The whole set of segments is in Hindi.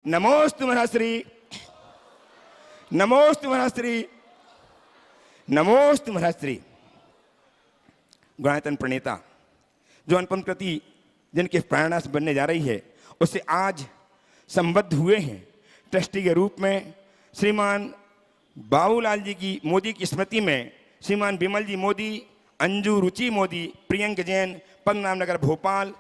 नमोस्तु महर्षि, नमोस्तु महर्षि, नमोस्तु महर्षि। गुणायतन प्रणेता जो अनुपम कृति जिनके प्रेरणा से बनने जा रही है, उससे आज संबद्ध हुए हैं ट्रस्टी के रूप में श्रीमान बाबूलाल जी की मोदी की स्मृति में श्रीमान विमल जी मोदी, अंजू रुचि मोदी, प्रियंक जैन, पद्मनाभ नगर भोपाल।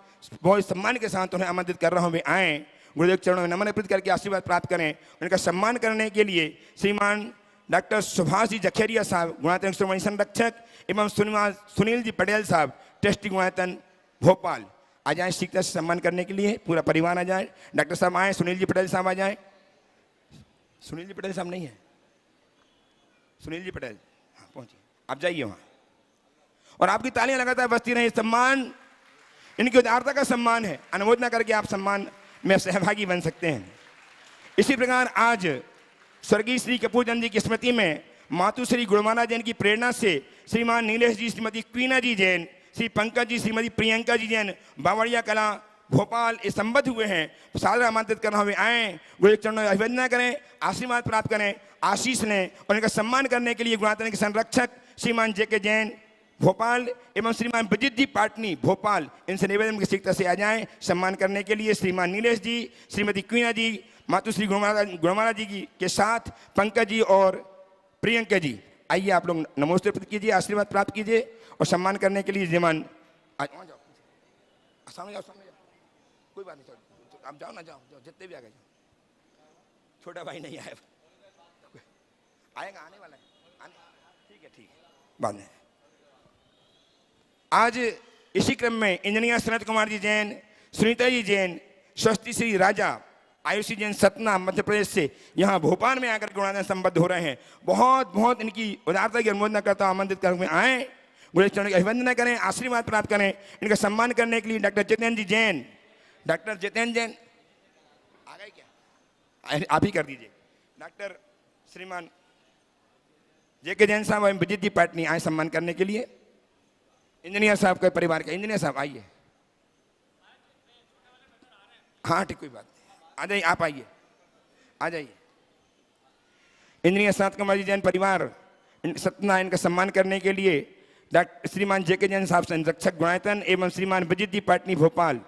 बहुत सम्मान के साथ उन्हें आमंत्रित कर रहा हूँ, वे आएँ, गुरुदेव चरणों में नमन अर्पित करके आशीर्वाद प्राप्त करें। उनका सम्मान करने के लिए श्रीमान डॉक्टर सुभाष जी जखेरिया साहब, गुणायतन श्रोमणी संरक्षक, एवं सुनील जी पटेल साहब, ट्रस्टी गुणायतन भोपाल, आ जाए शीघ्र से सम्मान करने के लिए। पूरा परिवार आ जाए, डॉक्टर साहब आए, सुनील जी पटेल साहब आ जाए। सुनील जी पटेल साहब नहीं है, सुनील जी पटेल हाँ पहुंचिए, आप जाइए वहाँ और आपकी तालियां लगातार बजती रही। सम्मान इनकी उदारता का सम्मान है, अनुमोदना करके आप सम्मान में सहभागी बन सकते हैं। इसी प्रकार आज स्वर्गीय श्री कपूरचंद जी की स्मृति में मातुश्री गुणमाला जैन की प्रेरणा से श्रीमान नीलेश जी, श्रीमती क्वीना जी जैन, श्री पंकज जी, श्रीमती प्रियंका जी जैन, बावड़िया कला भोपाल ये संबद्ध हुए हैं। सादर आमंत्रित करना हुए आए, गुरु चरणों में अभिवंदना करें, आशीर्वाद प्राप्त करें, आशीष लें और इनका सम्मान करने के लिए गुणायतन के संरक्षक श्रीमान जेके जैन भोपाल एवं श्रीमान विजित जी पाटनी भोपाल, इनसे निवेदन की शीघ्रता से आ जाएं सम्मान करने के लिए। श्रीमान नीलेश जी, श्रीमती क्वीना जी, मातुश्री गुणमाला जी की के साथ पंकज जी और प्रियंका जी, आइए आप लोग नमोस्ते कीजिए, आशीर्वाद प्राप्त कीजिए और सम्मान करने के लिए जमान आज जाओ, सामने जाओ, सामने जाओ, कोई बात नहीं, आप जाओ ना, जाओ जाओ, जितने भी आ गए जाओ। छोटा भाई नहीं आया, आएगा, आने वाला है, आने, ठीक है, ठीक है, बाद में। आज इसी क्रम में इंजीनियर सनत कुमार जी जैन, सुनीता जी जैन, स्वस्ति श्री राजा, आयुषी जैन सतना मध्य प्रदेश से यहाँ भोपाल में आकर गुणायतन संबद्ध हो रहे हैं। बहुत बहुत इनकी उदारता की अनुमोदना करता हूँ, आमंत्रित करके आए, गुरु चरणों की अभिवंदना करें, आशीर्वाद प्राप्त करें। इनका सम्मान करने के लिए डॉक्टर जितेंद्र जी जैन, डॉक्टर जितेंद्र जैन आ गए क्या, आप ही कर दीजिए। डॉक्टर श्रीमान जेके जैन साहब एवं विजित जी पाटनी आए सम्मान करने के लिए। इंजीनियर साहब के परिवार के इंजीनियर साहब आइए, हाँ ठीक, कोई बात नहीं, आ जाइए, आप आइए, आ जाइए। इंजीनियर सनत कुमार जी जैन परिवार सतना, इनका सम्मान करने के लिए डॉक्टर श्रीमान जेके जैन साहब संरक्षक गुणायतन एवं श्रीमान विजित जी पाटनी भोपाल।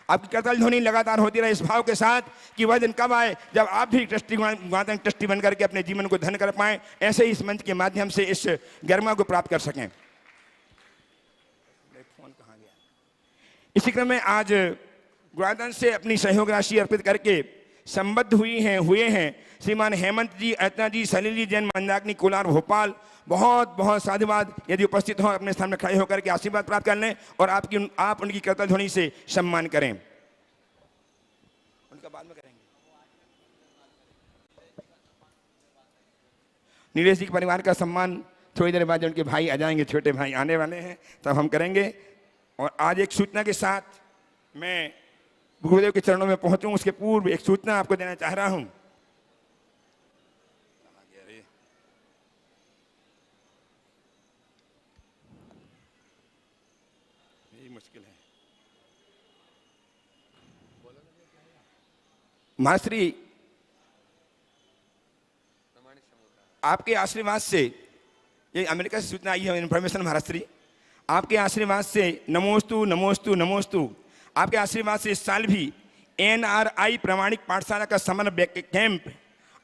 आपकी करतल ध्वनि लगातार होती रहे इस भाव के साथ कि वह दिन कब आए जब आप भी ट्रस्टी गुणायतन ट्रस्टी बनकर के अपने जीवन को धन कर पाएं, ऐसे ही इस मंच के माध्यम से इस गरिमा को प्राप्त कर सकें। फोन कहाँ गया? इसी क्रम में आज गुणायतन से अपनी सहयोग राशि अर्पित करके संबद्ध हुए हैं श्रीमान हेमंत जी, अर्चना जी, सलील जी जैन, मंदाकिनी कोलार भोपाल। बहुत बहुत साधुवाद। यदि उपस्थित हो अपने सामने खड़े होकर के आशीर्वाद प्राप्त कर लें और आप उनकी करतल ध्वनि से सम्मान करें। उनका बाद में करेंगे। नीलेश जी के परिवार का सम्मान थोड़ी देर बाद उनके भाई आ जाएंगे, छोटे भाई आने वाले हैं, तब हम करेंगे। और आज एक सूचना के साथ मैं गुरुदेव के चरणों में पहुंचूं, उसके पूर्व एक सूचना आपको देना चाह रहा हूं। ये मुश्किल है। महाश्री आपके आशीर्वाद से, ये अमेरिका से सूचना आई है, इन्फॉर्मेशन महाराष्ट्री, आपके आशीर्वाद से नमोस्तु नमोस्तु नमोस्तु, आपके आशीर्वाद से इस साल भी NRI प्रमाणिक पाठशाला का समर कैंप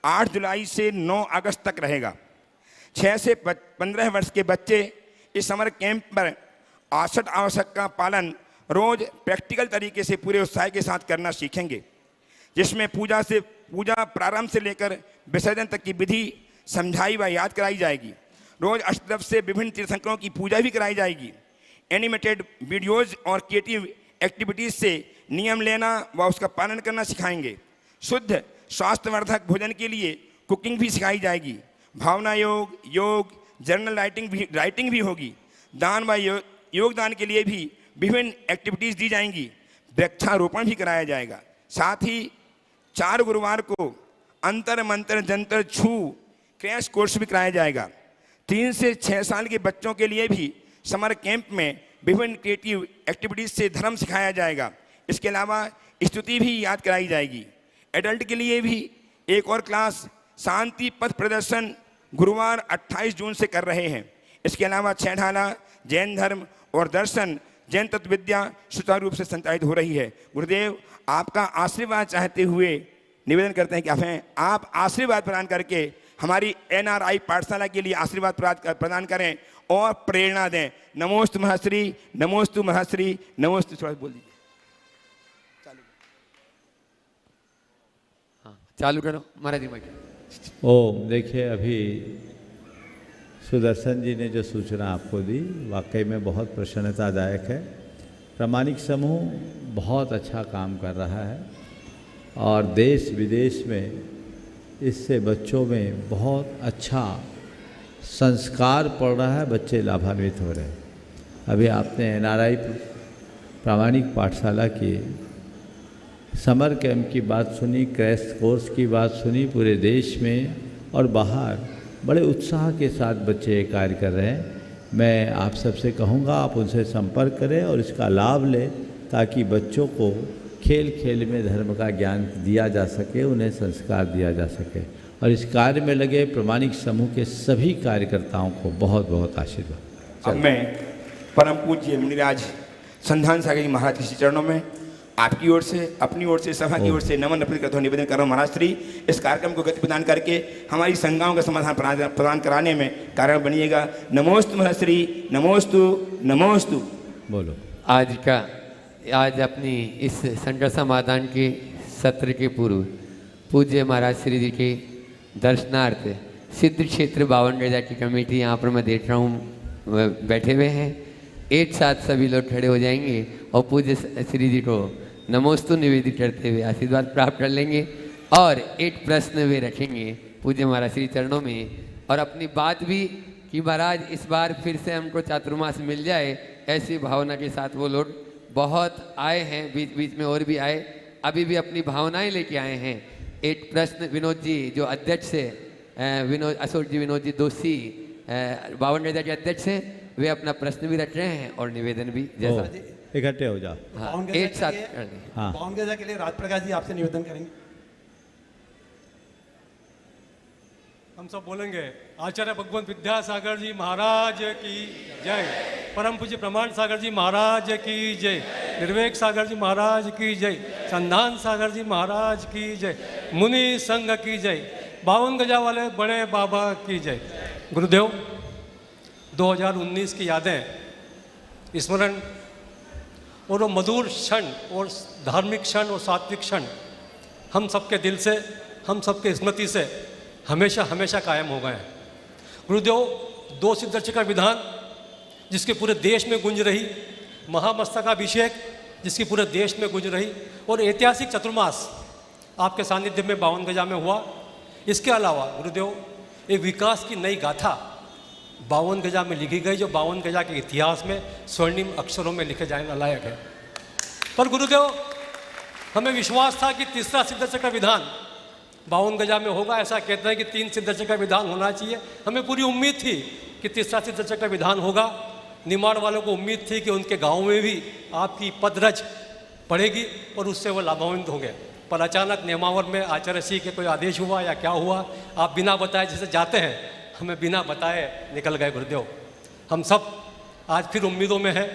8 जुलाई से 9 अगस्त तक रहेगा। 6 से 15 वर्ष के बच्चे इस समर कैंप पर 68 आवश्यक का पालन रोज प्रैक्टिकल तरीके से पूरे उत्साह के साथ करना सीखेंगे, जिसमें पूजा प्रारंभ से लेकर विसर्जन तक की विधि समझाई व याद कराई जाएगी। रोज अष्टदव से विभिन्न तीर्थंकरों की पूजा भी कराई जाएगी। एनिमेटेड वीडियोज और क्रिएटिव एक्टिविटीज से नियम लेना व उसका पालन करना सिखाएंगे। शुद्ध स्वास्थ्यवर्धक भोजन के लिए कुकिंग भी सिखाई जाएगी। भावना योग, जर्नल राइटिंग भी होगी। दान व योगदान के लिए भी विभिन्न एक्टिविटीज दी जाएंगी। वृक्षारोपण भी कराया जाएगा। साथ ही 4 गुरुवार को अंतर मंत्र जंतर छू क्रैश कोर्स भी कराया जाएगा। 3 से 6 साल के बच्चों के लिए भी समर कैंप में विभिन्न क्रिएटिव एक्टिविटीज से धर्म सिखाया जाएगा। इसके अलावा स्तुति भी याद कराई जाएगी। एडल्ट के लिए भी एक और क्लास शांति पथ प्रदर्शन गुरुवार 28 जून से कर रहे हैं। इसके अलावा छैठाला जैन धर्म और दर्शन जैन तत्व विद्या सुचारू रूप से संचालित हो रही है। गुरुदेव आपका आशीर्वाद चाहते हुए निवेदन करते हैं कि आप आशीर्वाद प्रदान करके हमारी NRI पाठशाला के लिए आशीर्वाद प्रदान करें और प्रेरणा दें। नमोस्तु महश्री, नमोस्तु महश्री, नमोस्तु। थोड़ा बोल दीजिए। चालू करो महाराज जी। ओम। देखिए, अभी सुदर्शन जी ने जो सूचना आपको दी वाकई में बहुत प्रसन्नतादायक है। प्रामाणिक समूह बहुत अच्छा काम कर रहा है और देश विदेश में इससे बच्चों में बहुत अच्छा संस्कार पड़ रहा है, बच्चे लाभान्वित हो रहे हैं। अभी आपने NRI प्रामाणिक पाठशाला की समर कैंप की बात सुनी, क्रैश कोर्स की बात सुनी। पूरे देश में और बाहर बड़े उत्साह के साथ बच्चे ये कार्य कर रहे हैं। मैं आप सबसे कहूँगा आप उनसे संपर्क करें और इसका लाभ लें ताकि बच्चों को खेल खेल में धर्म का ज्ञान दिया जा सके, उन्हें संस्कार दिया जा सके। और इस कार्य में लगे प्रामाणिक समूह के सभी कार्यकर्ताओं को बहुत बहुत आशीर्वाद। अब मैं परम पूज्य मुनिराज संधान सागर जी महाराज के चरणों में आपकी ओर से, अपनी ओर से, सभा की ओर से नमन अर्पित करता हूँ, निवेदन कर रहा हूँ महाराज श्री इस कार्यक्रम को गति प्रदान करके हमारी शंकाओं का समाधान प्रदान कराने में कारण बनिएगा। नमोस्तु महाराज श्री, नमोस्तु, नमोस्तु। बोलो। आज अपनी इस संकट समाधान के सत्र के पूर्व पूज्य महाराज श्री जी के दर्शनार्थ सिद्ध क्षेत्र 52 गजा की कमेटी यहाँ पर मैं देख रहा हूँ बैठे हुए हैं। एक साथ सभी लोग खड़े हो जाएंगे और पूज्य श्री जी को नमोस्तु निवेदित करते हुए आशीर्वाद प्राप्त कर लेंगे और एक प्रश्न वे रखेंगे पूज्य महाराज श्री चरणों में और अपनी बात भी कि महाराज इस बार फिर से हमको चातुर्मास मिल जाए, ऐसी भावना के साथ वो लोग बहुत आए हैं, बीच बीच में और भी आए, अभी भी अपनी भावनाएं लेके आए हैं। एक प्रश्न विनोद जी जो अध्यक्ष है, अशोक जी विनोद जी दोषी 52 गजा के अध्यक्ष हैं, वे अपना प्रश्न भी रख रहे हैं और निवेदन भी जैसा इकट्ठे हो जाओ। हाँ, एक साथ कर दें। हाँ। 52 गजा के लिए राज प्रकाश जी आपसे निवेदन करेंगे। हम सब बोलेंगे आचार्य भगवंत विद्यासागर जी महाराज की जय, परम पूज्य प्रमाण सागर जी महाराज की जय, निर्वेक सागर जी महाराज की जय, संधान सागर जी महाराज की जय, मुनि संघ की जय, 52 गजा वाले बड़े बाबा की जय। गुरुदेव 2019 की यादें, स्मरण और वो मधुर क्षण और धार्मिक क्षण और सात्विक क्षण हम सबके दिल से, हम सबके स्मृति से हमेशा हमेशा कायम हो गए हैं। गुरुदेव 2 सिद्धर्षि का विधान जिसके पूरे देश में गूंज रही, महामस्तकाभिषेक जिसकी पूरे देश में गूंज रही और ऐतिहासिक चतुर्मास आपके सानिध्य में 52 गजा में हुआ। इसके अलावा गुरुदेव एक विकास की नई गाथा 52 गजा में लिखी गई जो 52 गजा के इतिहास में स्वर्णिम अक्षरों में लिखे जाने लायक है। पर गुरुदेव हमें विश्वास था कि तीसरा सिद्धर्षि का विधान 52 गजा में होगा, ऐसा कहते हैं कि 3 सिद्धर्षि का विधान होना चाहिए। हमें पूरी उम्मीद थी कि तीसरा सिद्धर्षि का विधान होगा। निमाड़ वालों को उम्मीद थी कि उनके गाँव में भी आपकी पदरज पड़ेगी और उससे वो लाभान्वित होंगे। पर अचानक नेमावर में आचार्य श्री के कोई आदेश हुआ या क्या हुआ, आप बिना बताए जैसे जाते हैं, हमें बिना बताए निकल गए। गुरुदेव हम सब आज फिर उम्मीदों में हैं,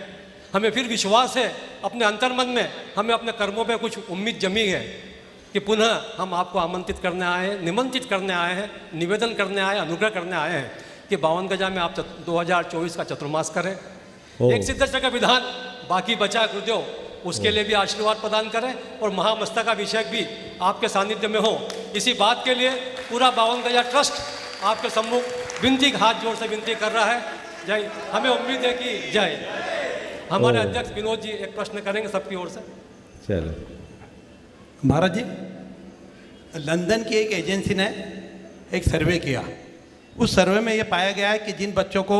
हमें फिर विश्वास है अपने अंतर्मन में, हमें अपने कर्मों में कुछ उम्मीद जमी है कि पुनः हम आपको आमंत्रित करने आए हैं, निमंत्रित करने आए हैं, निवेदन करने आए, अनुग्रह करने आए हैं कि 52 गजा में आप 2024 का चतुर्मास करें। एक सिद्धर्षि का विधान बाकी बचा गुरुदेव, उसके लिए भी आशीर्वाद प्रदान करें और महामस्तकाभिषेक भी आपके सानिध्य में हो। इसी बात के लिए पूरा 52 गजा ट्रस्ट आपके सम्मुख विनती, हाथ जोड़ से विनती कर रहा है। जय। हमें उम्मीद है कि जय। हमारे अध्यक्ष विनोद जी एक प्रश्न करेंगे सबकी ओर से। चलो महाराज जी, लंदन की एक एजेंसी ने एक सर्वे किया। उस सर्वे में ये पाया गया है कि जिन बच्चों को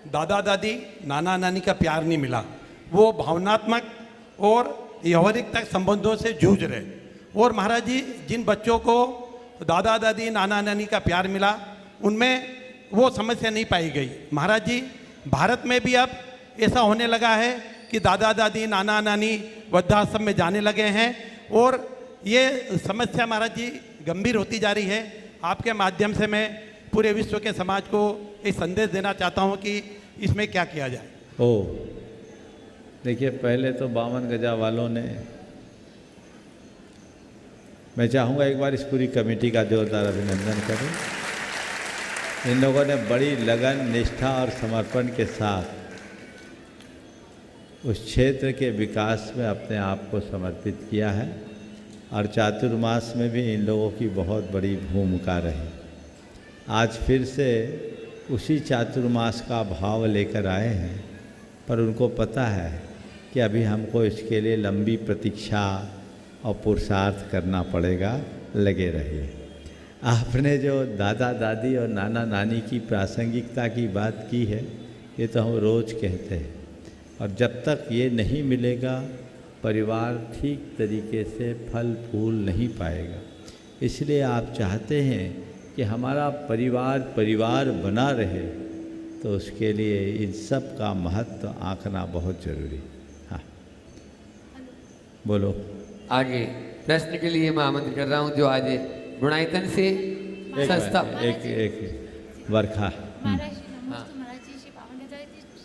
दादा दादी नाना नानी का प्यार नहीं मिला, वो भावनात्मक और व्यवहारिक तक संबंधों से जूझ रहे। और महाराज जी, जिन बच्चों को दादा दादी नाना नानी का प्यार मिला उनमें वो समस्या नहीं पाई गई। महाराज जी, भारत में भी अब ऐसा होने लगा है कि दादा दादी नाना नानी वृद्धाश्रम में जाने लगे हैं और ये समस्या महाराज जी गंभीर होती जा रही है। आपके माध्यम से मैं पूरे विश्व के समाज को एक संदेश देना चाहता हूँ कि इसमें क्या किया जाए। देखिए, पहले तो 52 गजा वालों ने, मैं चाहूँगा एक बार इस पूरी कमेटी का जोरदार अभिनंदन करें। इन लोगों ने बड़ी लगन, निष्ठा और समर्पण के साथ उस क्षेत्र के विकास में अपने आप को समर्पित किया है और चातुर्मास में भी इन लोगों की बहुत बड़ी भूमिका रही। आज फिर से उसी चातुर्मास का भाव लेकर आए हैं, पर उनको पता है कि अभी हमको इसके लिए लंबी प्रतीक्षा और पुरुषार्थ करना पड़ेगा। लगे रहिए। आपने जो दादा दादी और नाना नानी की प्रासंगिकता की बात की है, ये तो हम रोज़ कहते हैं, और जब तक ये नहीं मिलेगा परिवार ठीक तरीके से फल फूल नहीं पाएगा। इसलिए आप चाहते हैं कि हमारा परिवार बना रहे, तो उसके लिए इन सब का महत्व आंकना बहुत जरूरी। हाँ, बोलो। आगे प्रश्न के लिए मैं आमंत्रित कर रहा हूँ जो आज गुणायतन से संस्था एक वर्षा महाराज जी श्री पावन गजा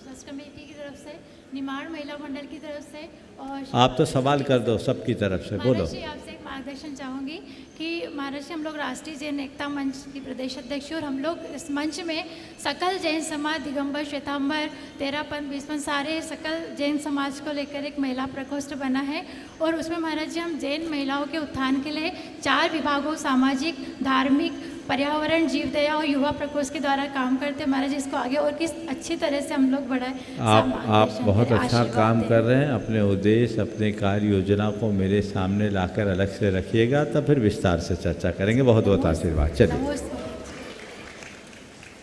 ट्रस्ट कमेटी की तरफ से, निमाड़ महिला मंडल की तरफ से, और आप तो सवाल कर दो सबकी तरफ से, बोलो। महाराज जी आपसे एक मार्गदर्शन चाहूँगी कि महाराज जी हम लोग राष्ट्रीय जैन एकता मंच की प्रदेश अध्यक्ष, और हम लोग इस मंच में सकल जैन समाज, दिगंबर, श्वेतांबर, 13 पंथ, 20 पंथ, सारे सकल जैन समाज को लेकर एक महिला प्रकोष्ठ बना है। और उसमें महाराज जी हम जैन महिलाओं के उत्थान के लिए 4 विभागों, सामाजिक, धार्मिक, पर्यावरण, जीवदया और युवा प्रकोष्ठ के द्वारा काम करते हैं। महाराज इसको आगे और किस अच्छी तरह से हम लोग बढ़ाए। आप बहुत अच्छा काम कर रहे हैं। अपने उद्देश्य, अपने कार्य योजना को मेरे सामने लाकर अलग से रखिएगा, तब फिर विस्तार से चर्चा करेंगे। बहुत बहुत आशीर्वाद। चलिए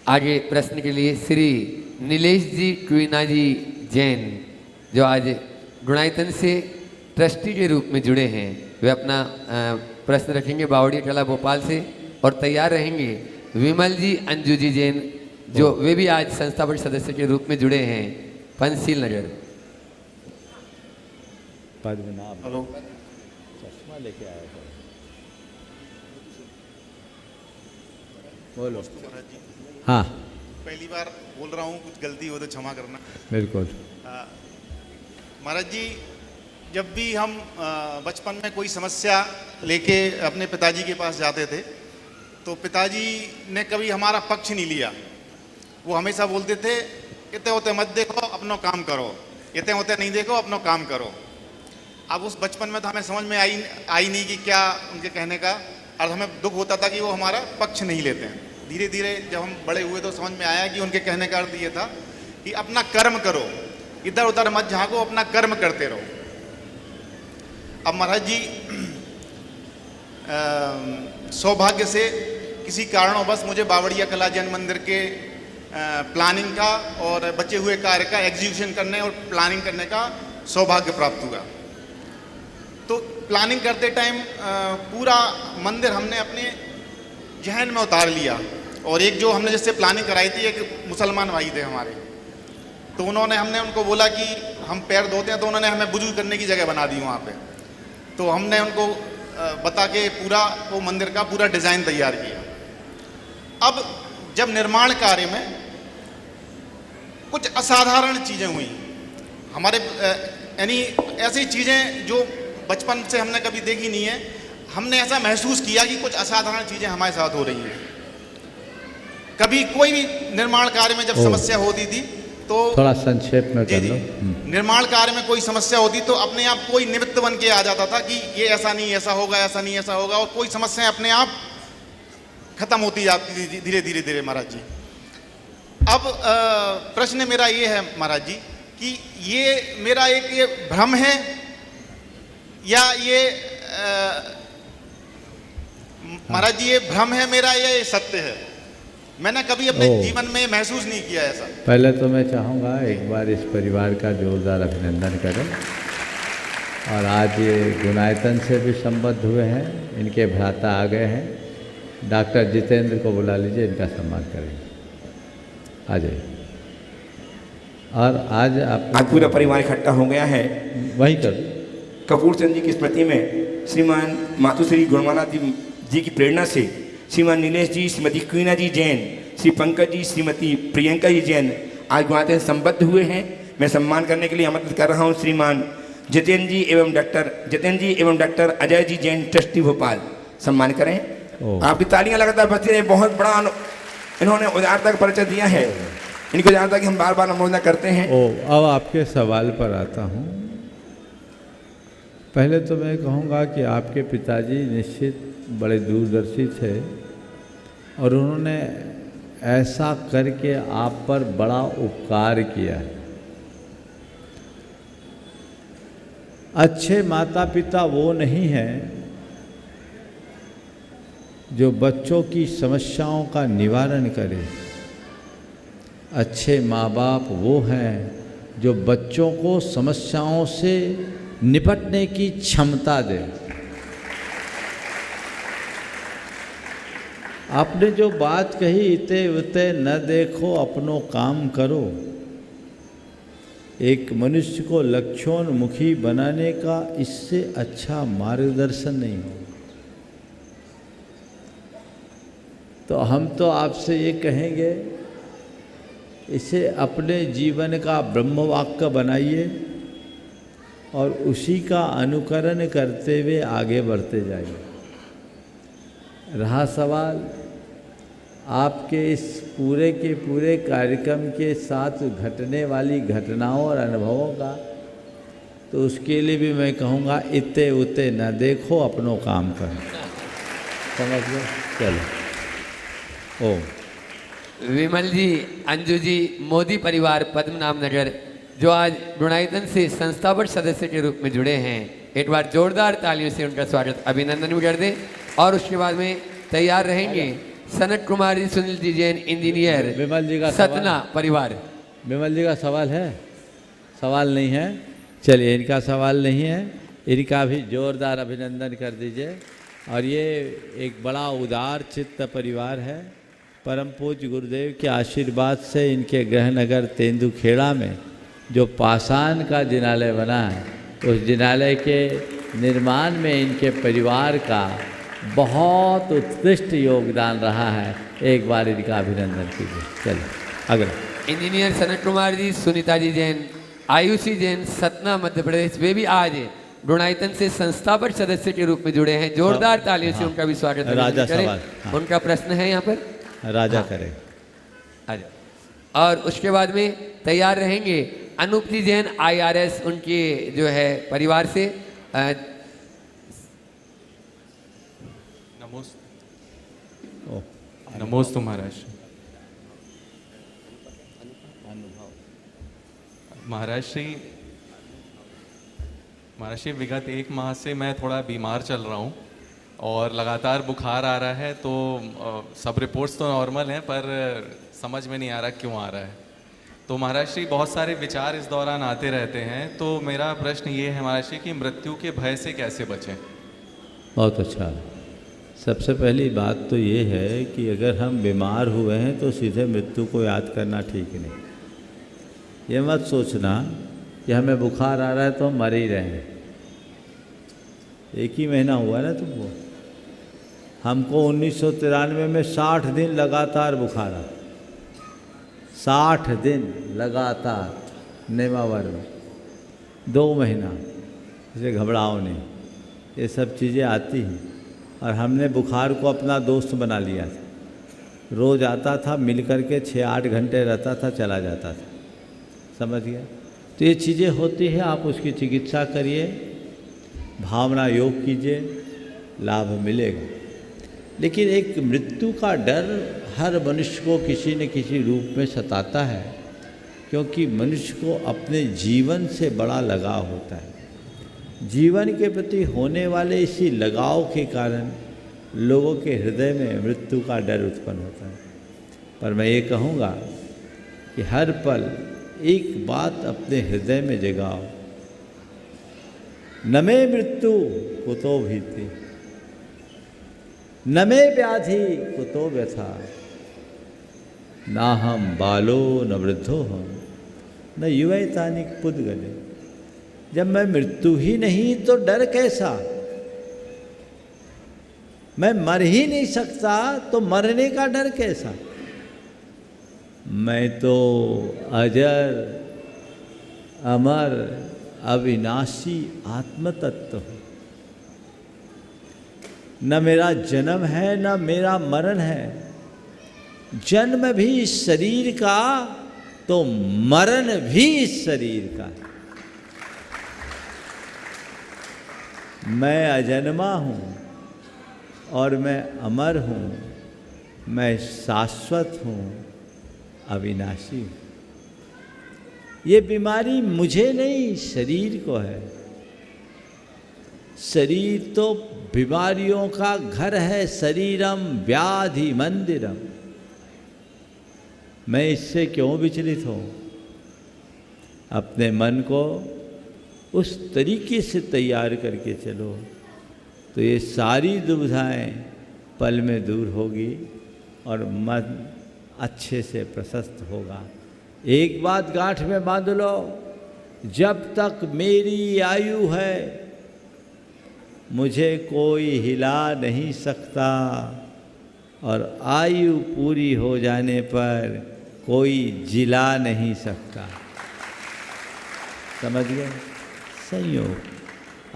आगे प्रश्न के लिए श्री नीलेश जी क्वीना जी जैन, जो आज गुणायतन से ट्रस्टी के रूप में जुड़े हैं, वे अपना प्रश्न रखेंगे बावड़िया कला भोपाल से। और तैयार रहेंगे विमल जी अंजू जी जैन, जो वे भी आज संस्थापक सदस्य के रूप में जुड़े हैं, पंचशील नगर। पद्मनाभ चश्मा लेके आया था, बोलो। हाँ, पहली बार बोल रहा हूँ, कुछ गलती हो तो क्षमा करना। बिल्कुल। महाराज जी, जब भी हम बचपन में कोई समस्या लेके अपने पिताजी के पास जाते थे, तो पिताजी ने कभी हमारा पक्ष नहीं लिया। वो हमेशा बोलते थे, इतने होते मत देखो, अपना काम करो, इतने होते नहीं देखो, अपना काम करो। अब उस बचपन में तो हमें समझ में आई नहीं कि क्या उनके कहने का, और हमें दुख होता था कि वो हमारा पक्ष नहीं लेते हैं। धीरे धीरे जब हम बड़े हुए तो समझ में आया कि उनके कहने का अर्थ ये था कि अपना कर्म करो, इधर उधर मत झांको, अपना कर्म करते रहो। अब महाराज जी, सौभाग्य से किसी कारणों मुझे बावड़िया कला जैन मंदिर के प्लानिंग का और बचे हुए कार्य का एग्जीक्यूशन करने और प्लानिंग करने का सौभाग्य प्राप्त हुआ। तो प्लानिंग करते टाइम पूरा मंदिर हमने अपने जहन में उतार लिया। और एक जो हमने जिससे प्लानिंग कराई थी, एक मुसलमान भाई थे हमारे, तो हमने उनको बोला कि हम पैर धोते हैं, तो उन्होंने हमें वुजू करने की जगह बना दी वहाँ पे। तो हमने उनको बता के पूरा वो मंदिर का पूरा डिज़ाइन तैयार किया। अब जब निर्माण कार्य में कुछ असाधारण चीज़ें हुई हमारे, यानी ऐसी चीज़ें जो बचपन से हमने कभी देखी नहीं है। हमने ऐसा महसूस किया कि कुछ असाधारण चीज़ें हमारे साथ हो रही हैं। कभी कोई भी निर्माण कार्य में जब समस्या होती थी तो थोड़ा संक्षेप में कर लो। निर्माण कार्य में कोई समस्या होती तो अपने आप कोई निमित्त बन के आ जाता था कि ये ऐसा नहीं ऐसा होगा, ऐसा नहीं ऐसा होगा, और कोई समस्याएं अपने आप खत्म होती जाती थी धीरे धीरे धीरे महाराज जी। अब प्रश्न मेरा ये है महाराज जी कि ये मेरा एक ये भ्रम है या ये महाराज जी ये भ्रम है मेरा या ये सत्य है? मैंने कभी अपने जीवन में महसूस नहीं किया ऐसा। पहले तो मैं चाहूँगा एक बार इस परिवार का जोरदार अभिनंदन करें। और आज ये गुणायतन से भी संबद्ध हुए हैं, इनके भ्राता आ गए हैं। डॉक्टर जितेंद्र को बुला लीजिए, इनका सम्मान करेंगे। आ जाइए। और आज पूरा परिवार इकट्ठा हो गया है। वहीं कर कपूर चंद जी की स्मृति में श्रीमान मातुश्री गुणमाला जी की प्रेरणा से श्रीमान नीलेश जी, श्रीमती क्वीना जी जैन, श्री पंकज जी, श्रीमती प्रियंका जी जैन आज गुवाहाटी से संबद्ध हुए हैं। मैं सम्मान करने के लिए आमंत्रित कर रहा हूँ श्रीमान जितेंद्र जी एवं डॉक्टर अजय जी जैन, ट्रस्टी भोपाल, सम्मान करें। आपकी तालियां लगातार बजती रहे। बहुत बड़ा इन्होंने उदारता का परिचय दिया है। इनको उदारता की हम बार बार अनुमोदना करते हैं। अब आपके सवाल पर आता हूँ। पहले तो मैं कहूँगा कि आपके पिताजी निश्चित बड़े दूरदर्शी थे और उन्होंने ऐसा करके आप पर बड़ा उपकार किया है। अच्छे माता पिता वो नहीं हैं जो बच्चों की समस्याओं का निवारण करें। अच्छे माँ बाप वो हैं जो बच्चों को समस्याओं से निपटने की क्षमता दें। आपने जो बात कही, इते उते न देखो अपनों काम करो, एक मनुष्य को लक्ष्योन्मुखी बनाने का इससे अच्छा मार्गदर्शन नहीं हो। तो हम तो आपसे ये कहेंगे, इसे अपने जीवन का ब्रह्मवाक्य बनाइए और उसी का अनुकरण करते हुए आगे बढ़ते जाइए। रहा सवाल आपके इस पूरे के पूरे कार्यक्रम के साथ घटने वाली घटनाओं और अनुभवों का, तो उसके लिए भी मैं कहूँगा इते उते न देखो, अपनों काम करो। समझ लो। चलो। विमल जी, अंजू जी, मोदी परिवार पद्मनाभ नगर, जो आज गुणायतन से संस्थापक सदस्य के रूप में जुड़े हैं, एक बार जोरदार तालियों से उनका स्वागत अभिनंदन भी कर दें। और उसके बाद में तैयार रहेंगे सनत कुमार जी, सुनील जी जैन, इंजीनियर, विमल जी का सतना परिवार। विमल जी का सवाल है? सवाल नहीं है? चलिए, इनका सवाल नहीं है, इनका भी जोरदार अभिनंदन कर दीजिए। और ये एक बड़ा उदार चित्त परिवार है। परम पूज्य गुरुदेव के आशीर्वाद से इनके गृहनगर तेंदुखेड़ा में जो पाषाण का जिनालय बना है, उस जिनालय के निर्माण में इनके परिवार का बहुत उत्कृष्ट योगदान रहा है। एक बार इनका अभिनंदन कीजिए। चलिए अगला। इंजीनियर सनत कुमार जी, सुनीता जी जैन, आयुषी जैन, सतना मध्य प्रदेश, वे भी आज गुणायतन से संस्थापक सदस्य के रूप में जुड़े हैं। जोरदार तालियों से उनका भी स्वागत करें। उनका प्रश्न है यहाँ पर, राजा करें। और उसके बाद में तैयार रहेंगे अनूप जी जैन, IRS, उनके जो है परिवार से। नमोस्तु महाराज। महाराज श्री विगत 1 माह से मैं थोड़ा बीमार चल रहा हूँ और लगातार बुखार आ रहा है। तो सब रिपोर्ट्स तो नॉर्मल हैं, पर समझ में नहीं आ रहा क्यों आ रहा है। तो महाराज श्री, बहुत सारे विचार इस दौरान आते रहते हैं। तो मेरा प्रश्न ये है महाराज श्री कि मृत्यु के भय से कैसे बचें? बहुत अच्छा। सबसे पहली बात तो ये है कि अगर हम बीमार हुए हैं तो सीधे मृत्यु को याद करना ठीक नहीं। ये मत सोचना कि हमें बुखार आ रहा है तो हम मर ही रहे हैं। 1 ही महीना हुआ ना तुमको। हमको 1993 में 60 दिन लगातार बुखार आया। 60 दिन लगातार नेमावर में 2 महीना। इसे घबराओ नहीं, ये सब चीज़ें आती हैं। और हमने बुखार को अपना दोस्त बना लिया था। रोज़ आता था, मिल कर के 6-8 घंटे रहता था, चला जाता था। समझ गया? तो ये चीज़ें होती हैं। आप उसकी चिकित्सा करिए, भावना योग कीजिए, लाभ मिलेगा। लेकिन एक मृत्यु का डर हर मनुष्य को किसी न किसी रूप में सताता है, क्योंकि मनुष्य को अपने जीवन से बड़ा लगाव होता है। जीवन के प्रति होने वाले इसी लगाव के कारण लोगों के हृदय में मृत्यु का डर उत्पन्न होता है। पर मैं ये कहूँगा कि हर पल एक बात अपने हृदय में जगाओ, न मे मृत्यु कुतो भीति, न मे व्याधि कुतो व्यथा, ना हम बालो न वृद्धो हम न युवैतानिक पुद्गले। जब मैं मृत्यु ही नहीं तो डर कैसा? मैं मर ही नहीं सकता तो मरने का डर कैसा? मैं तो अजर अमर अविनाशी आत्म तत्व हूँ। न मेरा जन्म है न मेरा मरण है। जन्म भी इस शरीर का तो मरण भी इस शरीर का है। मैं अजन्मा हूँ और मैं अमर हूँ, मैं शाश्वत हूँ, अविनाशी हूँ। ये बीमारी मुझे नहीं शरीर को है। शरीर तो बीमारियों का घर है, शरीरम व्याधि मंदिरम। मैं इससे क्यों विचलित हूँ? अपने मन को उस तरीके से तैयार करके चलो तो ये सारी दुविधाएं पल में दूर होगी और मन अच्छे से प्रशस्त होगा। एक बात गांठ में बांध लो, जब तक मेरी आयु है मुझे कोई हिला नहीं सकता, और आयु पूरी हो जाने पर कोई जिला नहीं सकता। समझ गए? संयोग।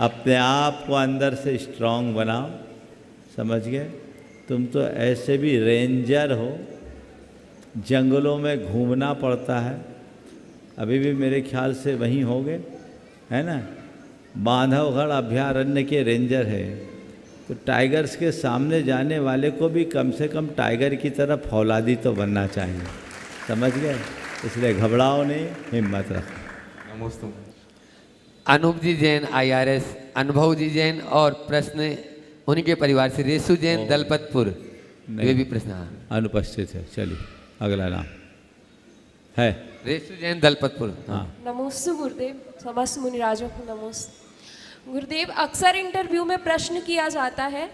अपने आप को अंदर से स्ट्रांग बनाओ। समझ गए? तुम तो ऐसे भी रेंजर हो, जंगलों में घूमना पड़ता है। अभी भी मेरे ख्याल से वहीं होगे, है ना? बांधवगढ़ अभयारण्य के रेंजर है, तो टाइगर्स के सामने जाने वाले को भी कम से कम टाइगर की तरह फौलादी तो बनना चाहिए। समझ गए? इसलिए घबराओ नहीं, हिम्मत रखो। नमस्ते। अनूप जी जैन IRS, अनुभव जी जैन, और प्रश्न उन्हीं के परिवार से रेसु जैन दलपतपुर, वे भी प्रश्न अनुपस्थित है। चलिए अगला नाम है रेसु जैन दलपतपुर। हाँ। नमोस्तु गुरुदेव, समस्त मुनिराजों को नमोस्तु। गुरुदेव, अक्सर इंटरव्यू में प्रश्न किया जाता है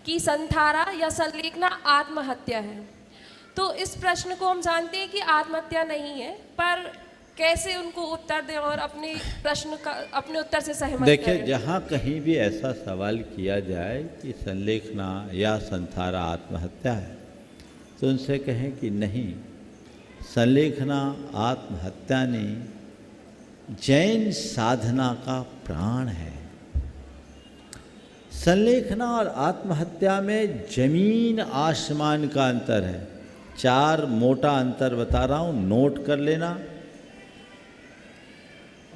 कि संथारा या संलेखना आत्महत्या है, तो इस प्रश्न को हम जानते हैं कि आत्महत्या नहीं है, पर कैसे उनको उत्तर दें और अपने प्रश्न का अपने उत्तर से सहमत देखिए, करें? जहाँ कहीं भी ऐसा सवाल किया जाए कि संलेखना या संथारा आत्महत्या है, तो उनसे कहें कि नहीं, संलेखना आत्महत्या नहीं, जैन साधना का प्राण है। संलेखना और आत्महत्या में जमीन आसमान का अंतर है। 4 मोटा अंतर बता रहा हूँ, नोट कर लेना,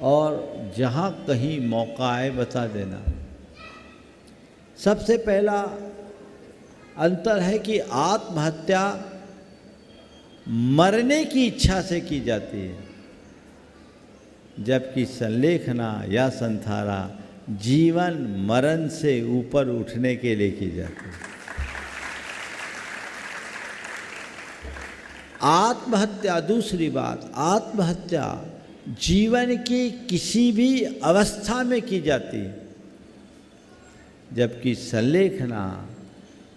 और जहाँ कहीं मौका आए बता देना। सबसे पहला अंतर है कि आत्महत्या मरने की इच्छा से की जाती है, जबकि संलेखना या संथारा जीवन मरण से ऊपर उठने के लिए की जाती है। आत्महत्या, दूसरी बात, आत्महत्या जीवन की किसी भी अवस्था में की जाती है, जबकि संलेखना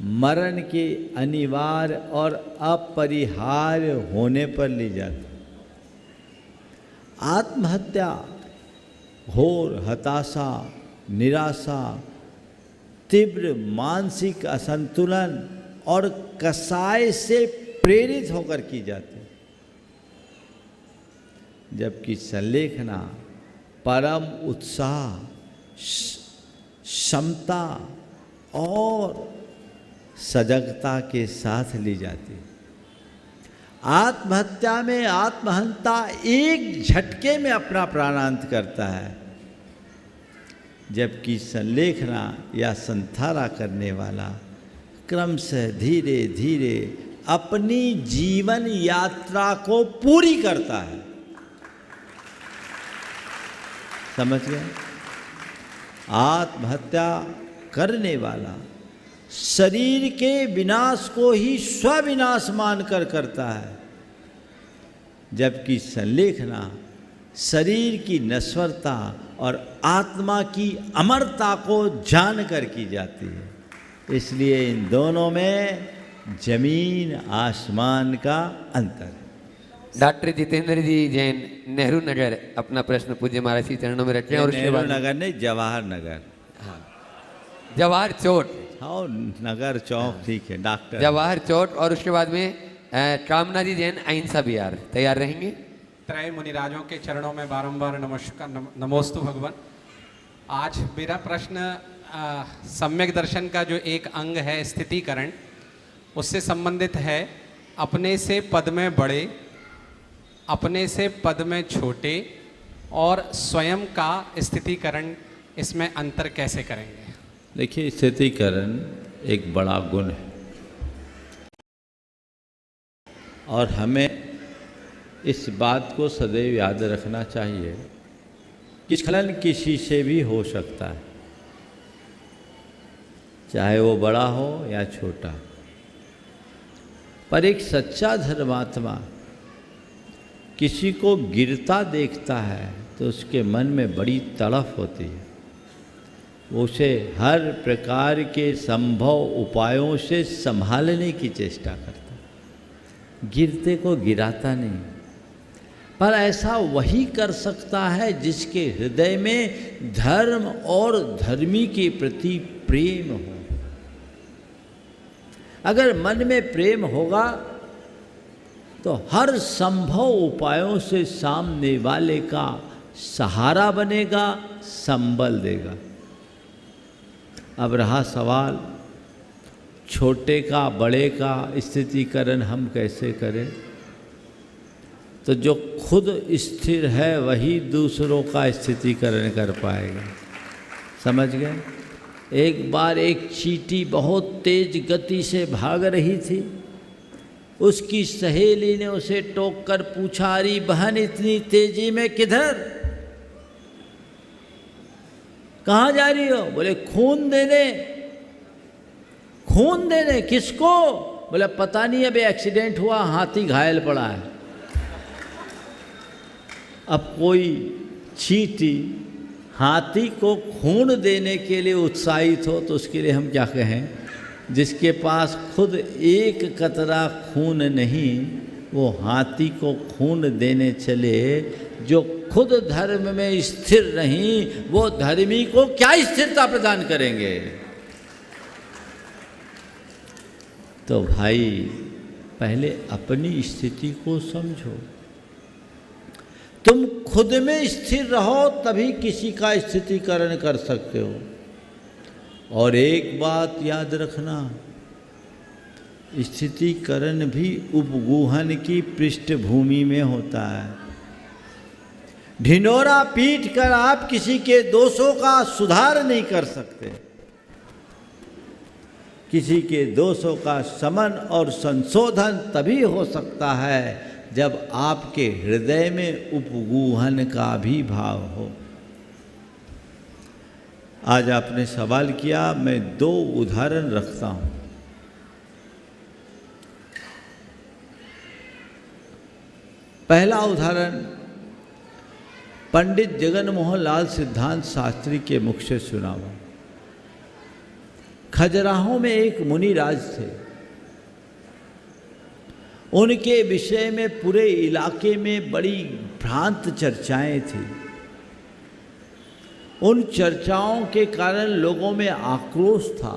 मरण के अनिवार्य और अपरिहार्य होने पर ली जाती है। आत्महत्या घोर हताशा, निराशा, तीव्र मानसिक असंतुलन और कसाय से प्रेरित होकर की जाती है, जबकि संलेखना परम उत्साह, क्षमता और सजगता के साथ ली जाती है। आत्महत्या में आत्महंता एक झटके में अपना प्राणांत करता है, जबकि संलेखना या संथारा करने वाला क्रमशः धीरे धीरे अपनी जीवन यात्रा को पूरी करता है। समझ गए? आत्महत्या करने वाला शरीर के विनाश को ही स्वविनाश मानकर करता है, जबकि संलेखना शरीर की नश्वरता और आत्मा की अमरता को जानकर की जाती है। इसलिए इन दोनों में जमीन आसमान का अंतर है। डॉक्टर जितेंद्र जी जैन, नेहरू नगर, अपना प्रश्न पूज्य महाराज के चरणों में रखें। और उसके नेहरू बाद नगर नहीं, जवाहर नगर। जवाहर चोट, हाँ नगर चौक ठीक है डॉक्टर। जवाहर चौक और उसके बाद में कामनादी जैन अहिंसा विहार। तैयार रहेंगे। त्रय मुनिराजों के चरणों में बारंबार नमस्कार नमोस्तु भगवान। आज मेरा प्रश्न सम्यक दर्शन का जो एक अंग है स्थितिकरण, उससे संबंधित है। अपने से पद में बड़े, अपने से पद में छोटे और स्वयं का स्थितिकरण, इसमें अंतर कैसे करेंगे? देखिए स्थितिकरण एक बड़ा गुण है और हमें इस बात को सदैव याद रखना चाहिए कि स्खलन किसी से भी हो सकता है, चाहे वो बड़ा हो या छोटा। पर एक सच्चा धर्मात्मा किसी को गिरता देखता है तो उसके मन में बड़ी तड़फ होती है, उसे हर प्रकार के संभव उपायों से संभालने की चेष्टा करता है, गिरते को गिराता नहीं। पर ऐसा वही कर सकता है जिसके हृदय में धर्म और धर्मी के प्रति प्रेम हो। अगर मन में प्रेम होगा तो हर संभव उपायों से सामने वाले का सहारा बनेगा, संबल देगा। अब रहा सवाल छोटे का बड़े का स्थितिकरण हम कैसे करें, तो जो खुद स्थिर है वही दूसरों का स्थितिकरण कर पाएगा। समझ गए? एक बार एक चींटी बहुत तेज गति से भाग रही थी। उसकी सहेली ने उसे टोक कर पूछा, अरे बहन इतनी तेजी में किधर, कहाँ जा रही हो? बोले खून देने। खून देने किसको? बोले पता नहीं, अभी एक्सीडेंट हुआ, हाथी घायल पड़ा है। अब कोई चींटी हाथी को खून देने के लिए उत्साहित हो तो उसके लिए हम क्या कहें? जिसके पास खुद एक कतरा खून नहीं, वो हाथी को खून देने चले। जो खुद धर्म में स्थिर नहीं, वो धर्मी को क्या स्थिरता प्रदान करेंगे? तो भाई पहले अपनी स्थिति को समझो। तुम खुद में स्थिर रहो तभी किसी का स्थितिकरण कर सकते हो। और एक बात याद रखना, स्थितिकरण भी उपगूहन की पृष्ठभूमि में होता है। ढिंढोरा पीट कर आप किसी के दोषों का सुधार नहीं कर सकते। किसी के दोषों का समन और संशोधन तभी हो सकता है जब आपके हृदय में उपगूहन का भी भाव हो। आज आपने सवाल किया, मैं 2 उदाहरण रखता हूँ। पहला उदाहरण पंडित जगन मोहन लाल सिद्धांत शास्त्री के मुख से सुना हुआ। खजुराहो में एक मुनिराज थे। उनके विषय में पूरे इलाके में बड़ी भ्रांत चर्चाएं थी। उन चर्चाओं के कारण लोगों में आक्रोश था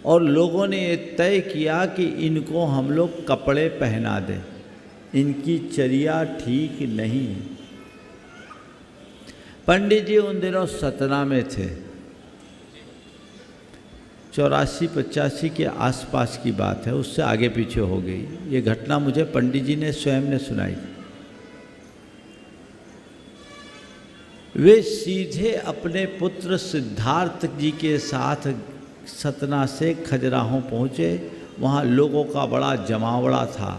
और लोगों ने ये तय किया कि इनको हम लोग कपड़े पहना दें, इनकी चर्या ठीक नहीं। पंडित जी उन दिनों सतना में थे। 84-85 के आसपास की बात है, उससे आगे पीछे हो गई। ये घटना मुझे पंडित जी ने स्वयं ने सुनाई। वे सीधे अपने पुत्र सिद्धार्थ जी के साथ सतना से खजुराहो पहुँचे। वहाँ लोगों का बड़ा जमावड़ा था।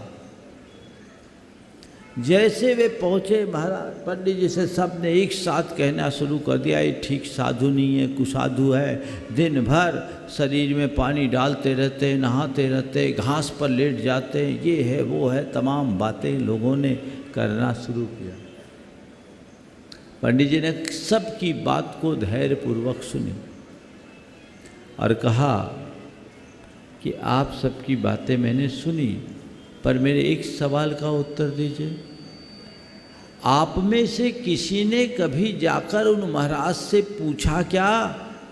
जैसे वे पहुँचे, महाराज पंडित जी से सब ने एक साथ कहना शुरू कर दिया, ये ठीक साधु नहीं है, कुसाधु है। दिन भर शरीर में पानी डालते रहते, नहाते रहते, घास पर लेट जाते, ये है वो है, तमाम बातें लोगों ने करना शुरू किया। पंडित जी ने सबकी बात को धैर्यपूर्वक सुनी और कहा कि आप सबकी बातें मैंने सुनी, पर मेरे एक सवाल का उत्तर दीजिए। आप में से किसी ने कभी जाकर उन महाराज से पूछा क्या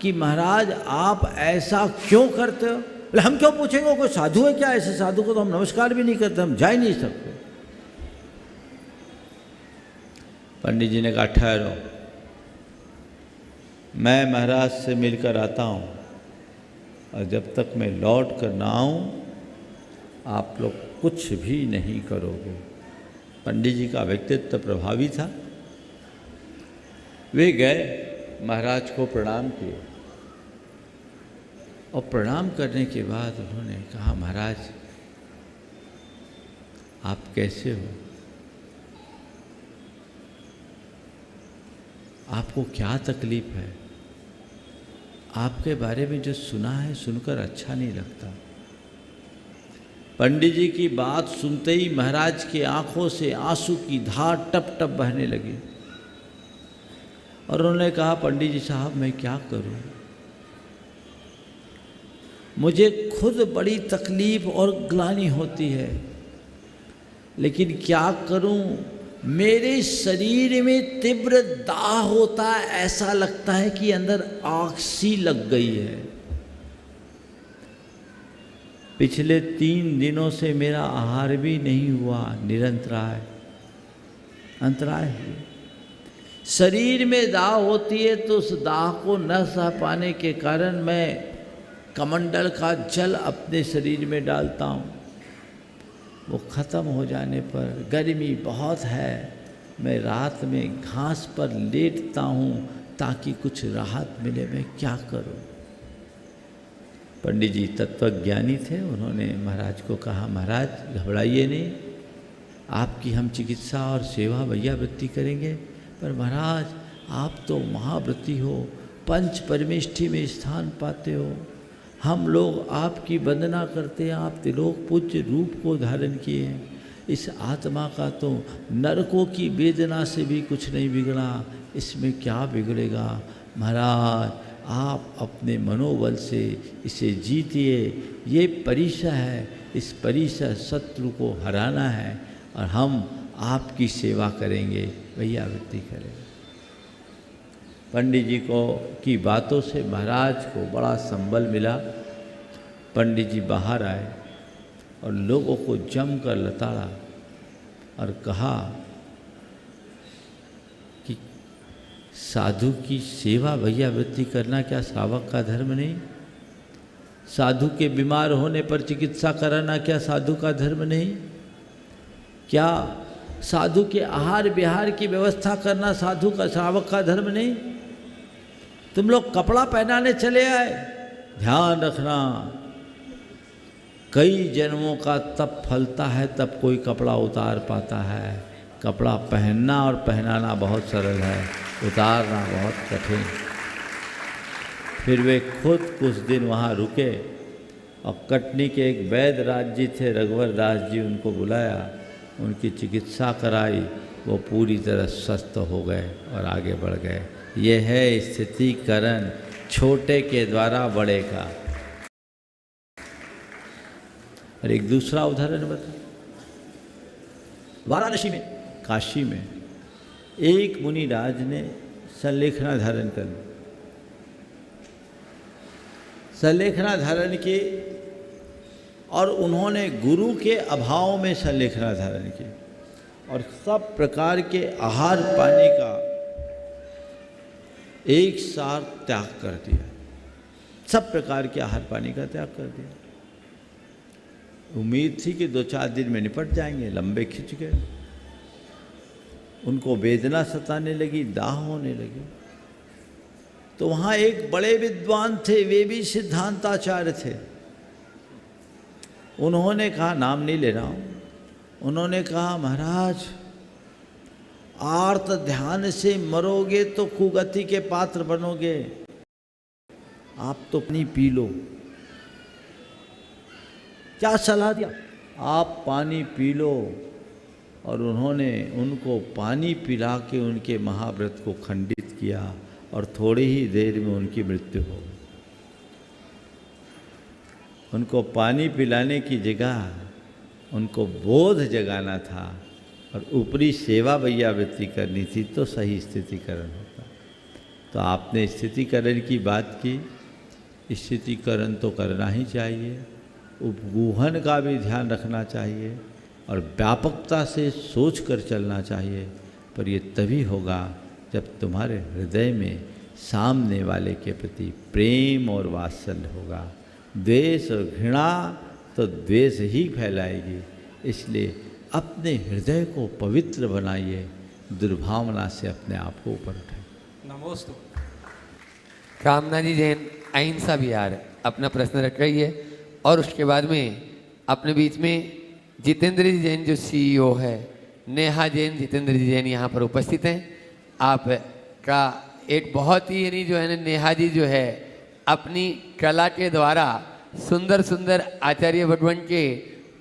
कि महाराज आप ऐसा क्यों करते हो? बोले हम क्यों पूछेंगे, कोई साधु है क्या? ऐसे साधु को तो हम नमस्कार भी नहीं करते, हम जा ही नहीं सकते। पंडित जी ने कहा ठहरो, मैं महाराज से मिलकर आता हूँ और जब तक मैं लौट कर ना आऊँ आप लोग कुछ भी नहीं करोगे। पंडित जी का व्यक्तित्व प्रभावी था। वे गए, महाराज को प्रणाम किए और प्रणाम करने के बाद उन्होंने कहा महाराज आप कैसे हो, आपको क्या तकलीफ है? आपके बारे में जो सुना है सुनकर अच्छा नहीं लगता। पंडित जी की बात सुनते ही महाराज की आंखों से आंसू की धार टप टप बहने लगी और उन्होंने कहा पंडित जी साहब मैं क्या करूं, मुझे खुद बड़ी तकलीफ और ग्लानि होती है, लेकिन क्या करूं, मेरे शरीर में तीव्र दाह होता है, ऐसा लगता है कि अंदर आग सी लग गई है। पिछले 3 दिनों से मेरा आहार भी नहीं हुआ, निरंतराय अंतराय हुए। शरीर में दाह होती है तो उस दाह को न सह पाने के कारण मैं कमंडल का जल अपने शरीर में डालता हूँ। वो ख़त्म हो जाने पर, गर्मी बहुत है, मैं रात में घास पर लेटता हूँ ताकि कुछ राहत मिले। मैं क्या करूँ? पंडित जी तत्वज्ञानी थे, उन्होंने महाराज को कहा महाराज घबराइए नहीं, आपकी हम चिकित्सा और सेवा वैयावृत्ति करेंगे, पर महाराज आप तो महाव्रती हो, पंच परमेष्ठि में स्थान पाते हो, हम लोग आपकी वंदना करते हैं, आप त्रिलोक पूज्य रूप को धारण किए हैं, इस आत्मा का तो नरकों की वेदना से भी कुछ नहीं बिगड़ा, इसमें क्या बिगड़ेगा? महाराज आप अपने मनोबल से इसे जीतिए, ये परिसर है, इस परिसर शत्रु को हराना है और हम आपकी सेवा करेंगे, वैयावृत्ति करेंगे। पंडित जी को की बातों से महाराज को बड़ा संबल मिला। पंडित जी बाहर आए और लोगों को जमकर लताड़ा और कहा कि साधु की सेवा वैयावृत्ति करना क्या श्रावक का धर्म नहीं? साधु के बीमार होने पर चिकित्सा कराना क्या साधु का धर्म नहीं? क्या साधु के आहार विहार की व्यवस्था करना साधु का श्रावक का धर्म नहीं? तुम लोग कपड़ा पहनाने चले आए, ध्यान रखना कई जन्मों का तप फलता है तब कोई कपड़ा उतार पाता है। कपड़ा पहनना और पहनाना बहुत सरल है, उतारना बहुत कठिन। फिर वे खुद कुछ दिन वहाँ रुके और कटनी के एक वैद्य राज जी थे, रघुवर दास जी, उनको बुलाया, उनकी चिकित्सा कराई, वो पूरी तरह स्वस्थ हो गए और आगे बढ़ गए। ये है स्थितिकरण छोटे के द्वारा बड़े का। और एक दूसरा उदाहरण बता, वाराणसी में, काशी में एक मुनि राज ने संलेखना धारण कर ली। संलेखना धारण की और उन्होंने गुरु के अभाव में संलेखना धारण की और सब प्रकार के आहार पानी का एक साथ त्याग कर दिया। सब प्रकार के आहार पानी का त्याग कर दिया। उम्मीद थी कि 2-4 दिन में निपट जाएंगे, लंबे खिंच गए। उनको वेदना सताने लगी, दाह होने लगी। तो वहाँ एक बड़े विद्वान थे, वे भी सिद्धांताचार्य थे। उन्होंने कहा, नाम नहीं ले रहा हूँ, उन्होंने कहा महाराज आर्त ध्यान से मरोगे तो कुगति के पात्र बनोगे, आप तो पानी पी लो। क्या सलाह दिया? आप पानी पी लो। और उन्होंने उनको पानी पिला के उनके महाव्रत को खंडित किया और थोड़ी ही देर में उनकी मृत्यु हो गई। उनको पानी पिलाने की जगह उनको बोध जगाना था और ऊपरी सेवा वैयावृत्ति करनी थी, तो सही स्थितिकरण होता। तो आपने स्थितिकरण की बात की, स्थितिकरण तो करना ही चाहिए, उपगूहन का भी ध्यान रखना चाहिए और व्यापकता से सोच कर चलना चाहिए। पर ये तभी होगा जब तुम्हारे हृदय में सामने वाले के प्रति प्रेम और वात्सल्य होगा। द्वेष और घृणा तो द्वेष ही फैलाएगी। इसलिए अपने हृदय को पवित्र बनाइए, दुर्भावना से अपने आप को ऊपर उठाइए। नमोस्तु। कामना जी जैन अहिंसा विहार अपना प्रश्न रख रही है और उसके बाद में अपने बीच में जितेंद्र जी जैन जो सीईओ है, नेहा जैन, जितेंद्र जी जैन यहाँ पर उपस्थित हैं। आपका एक बहुत ही यानी जो है ना, नेहा जी जो है अपनी कला के द्वारा सुंदर सुंदर आचार्य भगवान के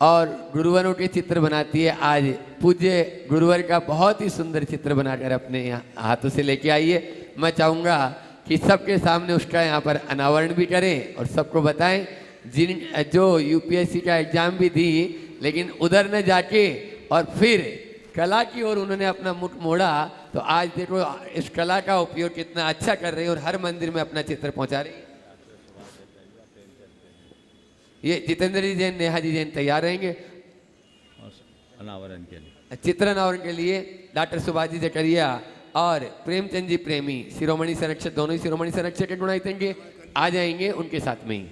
और गुरुवरों के चित्र बनाती है। आज पूज्य गुरुवर का बहुत ही सुंदर चित्र बनाकर अपने यहाँ हाथों से लेके आई है। मैं चाहूँगा कि सबके सामने उसका यहाँ पर अनावरण भी करें और सबको बताएं जिन जो यूपीएससी का एग्ज़ाम भी दी लेकिन उधर न जाके और फिर कला की ओर उन्होंने अपना मुख मोड़ा, तो आज देखो इस कला का उपयोग कितना अच्छा कर रहे हैं और हर मंदिर में अपना चित्र पहुंचा रही है। ये जितेंद्र जी जैन, नेहा जी जैन तैयार रहेंगे अनावरण के लिए। चित्र अनावरण के लिए डॉक्टर सुभाष जी जकरिया और प्रेमचंद जी प्रेमी शिरोमणि संरक्षक, दोनों ही शिरोमणि संरक्षक के गुणायत हैं, आ जाएंगे उनके साथ में ही।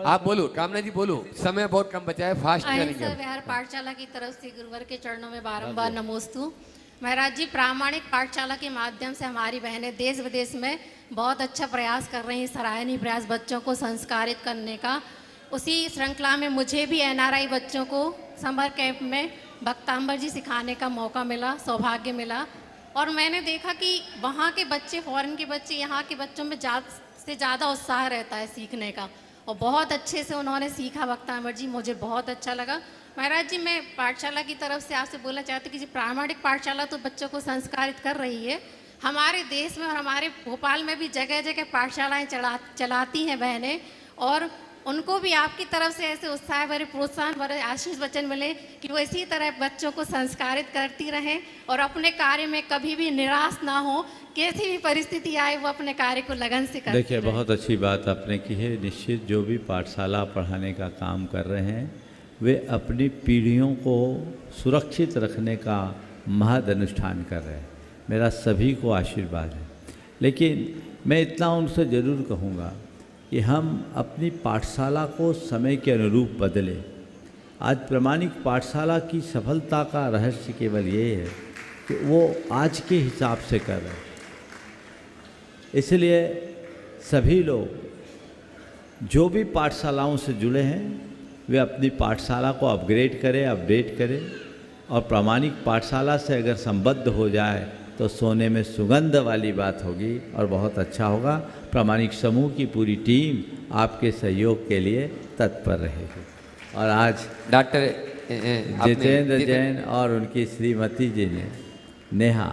आप बोलो कामना जी, बोलो, समय बहुत कम बचा है, फास्ट करेंगे। अहिंसा विहार पाठशाला की तरफ से गुरुवर के चरणों में बारंबार नमोस्तु। महाराज जी, प्रामाणिक पाठशाला के माध्यम से हमारी बहनें देश विदेश में बहुत अच्छा प्रयास कर रही हैं, सराहनीय प्रयास बच्चों को संस्कारित करने का। उसी श्रृंखला में मुझे भी एनआरआई बच्चों को समर कैंप में भक्तांबर जी सिखाने का मौका मिला, सौभाग्य मिला। और मैंने देखा कि वहाँ के बच्चे, फॉरेन के बच्चे, यहाँ के बच्चों में ज़्यादा उत्साह रहता है सीखने का और बहुत अच्छे से उन्होंने सीखा भक्तांबर जी, मुझे बहुत अच्छा लगा। महाराज जी, मैं पाठशाला की तरफ से आपसे बोलना चाहती हूँ कि प्रामाणिक पाठशाला तो बच्चों को संस्कारित कर रही है। हमारे देश में और हमारे भोपाल में भी जगह जगह पाठशालाएँ चलाती हैं बहनें, और उनको भी आपकी तरफ से ऐसे उत्साह भरे, प्रोत्साहन भरे आशीष वचन मिले कि वो इसी तरह बच्चों को संस्कारित करती रहें और अपने कार्य में कभी भी निराश ना हो, कैसी भी परिस्थिति आए वो अपने कार्य को लगन से करें। देखिए, बहुत अच्छी बात आपने की है। निश्चित जो भी पाठशाला पढ़ाने का काम कर रहे हैं वे अपनी पीढ़ियों को सुरक्षित रखने का महद अनुष्ठान कर रहे हैं। मेरा सभी को आशीर्वाद है। लेकिन मैं इतना उनसे ज़रूर कहूँगा कि हम अपनी पाठशाला को समय के अनुरूप बदलें। आज प्रामाणिक पाठशाला की सफलता का रहस्य केवल ये है कि वो आज के हिसाब से कर रहे हैं। इसलिए सभी लोग जो भी पाठशालाओं से जुड़े हैं वे अपनी पाठशाला को अपग्रेड करें, अपडेट करें, और प्रामाणिक पाठशाला से अगर संबद्ध हो जाए तो सोने में सुगंध वाली बात होगी और बहुत अच्छा होगा। प्रामाणिक समूह की पूरी टीम आपके सहयोग के लिए तत्पर रहेगी। और आज डॉक्टर जितेंद्र जैन और उनकी श्रीमती जी ने, नेहा,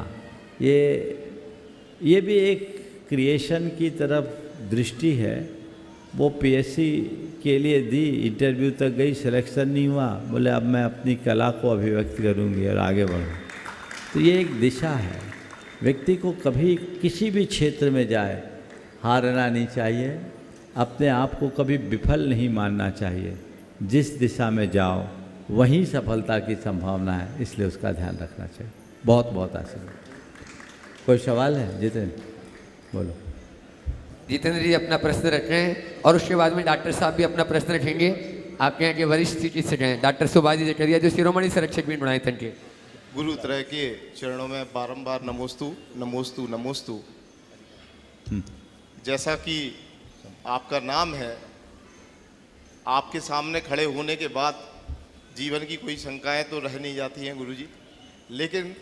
ये भी एक क्रिएशन की तरफ दृष्टि है। वो पीएससी के लिए दी, इंटरव्यू तक गई, सिलेक्शन नहीं हुआ, बोले अब मैं अपनी कला को अभिव्यक्त करूँगी और आगे बढ़ूँ। तो ये एक दिशा है। व्यक्ति को कभी किसी भी क्षेत्र में जाए हारना नहीं चाहिए, अपने आप को कभी विफल नहीं मानना चाहिए। जिस दिशा में जाओ वहीं सफलता की संभावना है, इसलिए उसका ध्यान रखना चाहिए। बहुत बहुत आशीर्वाद। कोई सवाल है जितेंद्र? बोलो। जितेंद्र जी अपना प्रश्न रख रहे हैं और उसके बाद में डॉक्टर साहब भी अपना प्रश्न रखेंगे। आपके यहाँ के वरिष्ठ चिकित्सक हैं डॉक्टर सुभाष जी जकरिया, जो शिरोमणि संरक्षक भी बनाए थे। गुरु तरह के चरणों में बारंबार नमोस्तु नमोस्तु नमोस्तु। जैसा कि आपका नाम है, आपके सामने खड़े होने के बाद जीवन की कोई शंकाएं तो रह नहीं जाती हैं गुरुजी, लेकिन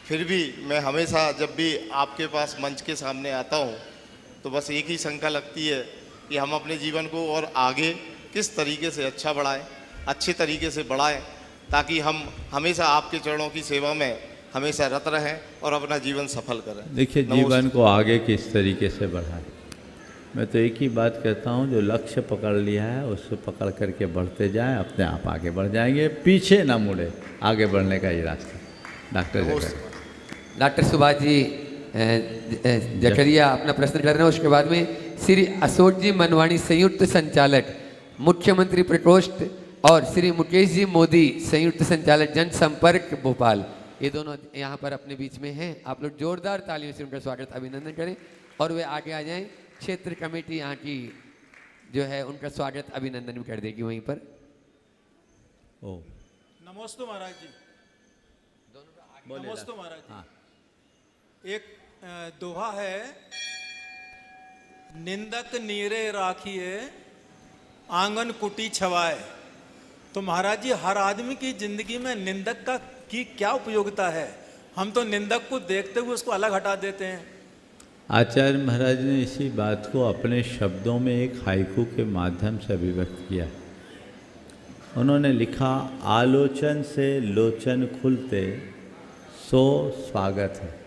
फिर भी मैं हमेशा जब भी आपके पास मंच के सामने आता हूं तो बस एक ही शंका लगती है कि हम अपने जीवन को और आगे किस तरीके से अच्छा बढ़ाएं, अच्छे तरीके से बढ़ाएं, ताकि हम हमेशा आपके चरणों की सेवा में हमेशा रत रहें और अपना जीवन सफल करें। देखिए, जीवन को आगे किस तरीके से बढ़ाएं, मैं तो एक ही बात कहता हूँ, जो लक्ष्य पकड़ लिया है उसको पकड़ करके बढ़ते जाएं, अपने आप आगे बढ़ जाएंगे, पीछे ना मुड़े, आगे बढ़ने का ही रास्ता। डॉक्टर सुभाष जी जकरिया अपना प्रश्न कर रहे हैं। उसके बाद में श्री अशोक जी मनवाणी संयुक्त संचालक मुख्यमंत्री प्रकोष्ठ और श्री मुकेश जी मोदी संयुक्त संचालक जनसंपर्क भोपाल, ये दोनों यहाँ पर अपने बीच में हैं। आप लोग जोरदार तालियों से उनका स्वागत अभिनंदन करें और वे आगे आ जाएं। क्षेत्र कमेटी यहाँ की जो है उनका स्वागत अभिनंदन भी कर देगी वहीं पर। ओ नमस्ते महाराज जी। नमस्ते महाराज जी। हाँ। एक दोहा है, निंदक नीरे राखिए आंगन कुटी छवाए। तो महाराज जी, हर आदमी की जिंदगी में निंदक की क्या उपयोगिता है? हम तो निंदक को देखते हुए उसको अलग हटा देते हैं। आचार्य महाराज ने इसी बात को अपने शब्दों में एक हाइकू के माध्यम से अभिव्यक्त किया। उन्होंने लिखा, आलोचन से लोचन खुलते सो स्वागत है।